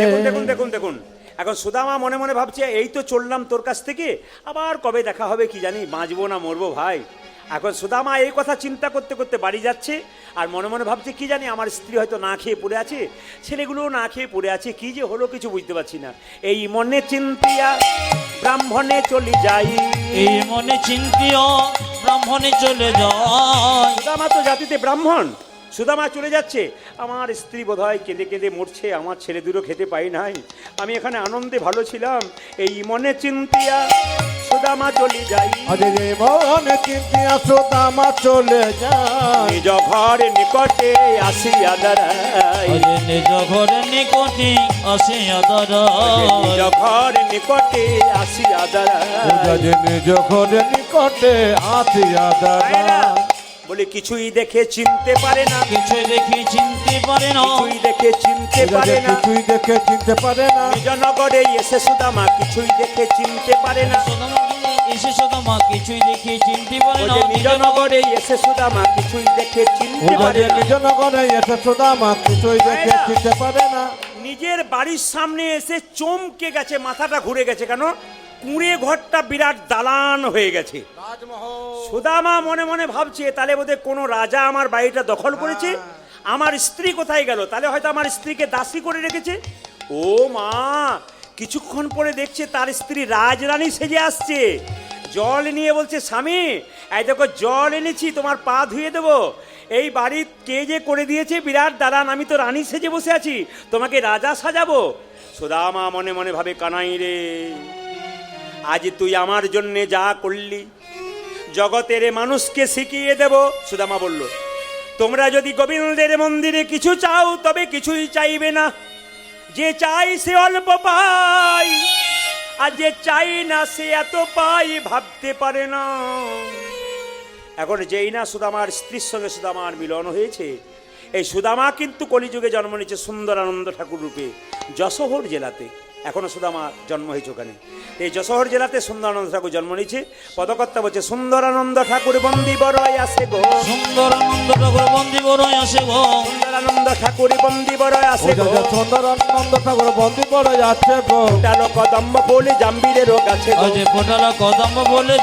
দেখুন দেখুন দেখুন দেখুন, এখন সুদামা মনে মনে ভাবছে, এই তো চললাম তোর কাছ থেকে, আবার কবে দেখা হবে কি জানি, বাঁচবো না মরবো ভাই। এখন সুদামা এই কথা চিন্তা করতে করতে বাড়ি যাচ্ছে, আর মনে মনে ভাবছে, কি জানি আমার স্ত্রী হয়তো না খেয়ে পড়ে আছে, ছেলেগুলোও না খেয়ে পড়ে আছে, কি যে হলো কিছু বুঝতে পারছি না। এই মনে চিন্তিয়া ব্রাহ্মণে চলি যাই, এই মনে চিন্তিও ব্রাহ্মণে চলে যায়। সুদামা তো জাতিতে ব্রাহ্মণ। সুদামা চলে যাচ্ছে, আমার স্ত্রী বোধহয় কেঁদে কেঁদে মরছে, আমার ছেলে দুটো খেতে পাই নাই, আমি এখানে আনন্দে ভালো ছিলাম। এই মনে চিন্তিয়া সুদামা চলে যাই, আরে রে মনে চিন্তিয়া সুদামা চলে যায়, নিজ ঘর নিকটে আসিয়া দাঁড়াই, ওরে নিজ ঘরের নিকটে আসিয়া দাঁড়ায়। নিজ ঘর নিকটে আসিয়া ওটা দাঁড়াই। যে নিজ ঘরে নিকটে আসিয়া দাঁড়ায়। বলে কিছুই দেখে চিনতে পারে না, কিছু দেখে চিনতে পারে না। কিছুই দেখে চিনতে ওটা যে পারে না, কিছুই দেখে চিনতে পারে না। নিজ নগরে এসে সুদামা কিছুই দেখে চিনতে পারে না। সুদামা এসে সুদামা কিছুই দেখে চিনতে পারে ও না। যে নিজ নগরে এসে সুদামা কিছুই দেখে চিনতে ওটা পারে যে না। নিজ নগরে এসে সুদামা কিছুই দেখে চিনতে পারে না। নিজের বাড়ির সামনে এসে চমকে গেছে, মাথাটা ঘুরে গেছে। কেন? কুঁড়ে ঘরটা বিরাট দালান হয়ে গেছে। সুদামা মনে মনে ভাবছে, তাহলে বোধহয় কোনো রাজা আমার বাড়িটা দখল করেছে, আমার স্ত্রী কোথায় গেল? তাহলে হয়তো আমার স্ত্রীকে দাসী করে রেখেছে। ও মা, কিছুক্ষণ পরে দেখছে তার স্ত্রী রাজরানী সেজে আসছে, জল নিয়ে বলছে, স্বামী এই দেখো জল এনেছি, তোমার পা ধুয়ে দেবো। এই বাড়ি কে যে করে দিয়েছে বিরাট দালান, আমি তো রানী সেজে বসে আছি, তোমাকে রাজা সাজাবো। সুদামা মনে মনে ভাবে, কানাই রে, আজ তুই আমার জন্যে যা করলি, জগতের মানুষকে শিখিয়ে দেব। সুদামা বলল, তোমরা যদি গোবিন্দের মন্দিরে কিছু চাও, তবে কিছুই চাইবে না, যে চাই সে অল্প পাই। আর যে চাই না সে এত পাই ভাবতে পারে না। এখন যেই না সুদামার স্ত্রীর সঙ্গে সুদামার মিলন হয়েছে, এই সুদামা কিন্তু কলিযুগে জন্ম নিয়েছে সুন্দরানন্দ ঠাকুর রূপে যশোহর জেলাতে। এখনো সুদামা জন্ম হয়েছে ওখানে। এই যশোহর জেলাতে সুন্দরানন্দ ঠাকুর জন্ম নিয়েছে। পদকর্তা বলছে সুন্দরানন্দ ঠাকুর বন্দি বড়ই আসে গো, সুন্দরানন্দ ঠাকুর বন্দি বড়ই আসে গো, সুন্দরানন্দ ঠাকুর বন্দি বড়ই আসে গো, সুন্দরানন্দ ঠাকুর বন্দি পড়ে যাচ্ছে গো, কদম্ব বলে জাম্বিরেরও কাছে গো। আজ ফোটালা কদম্ব বলে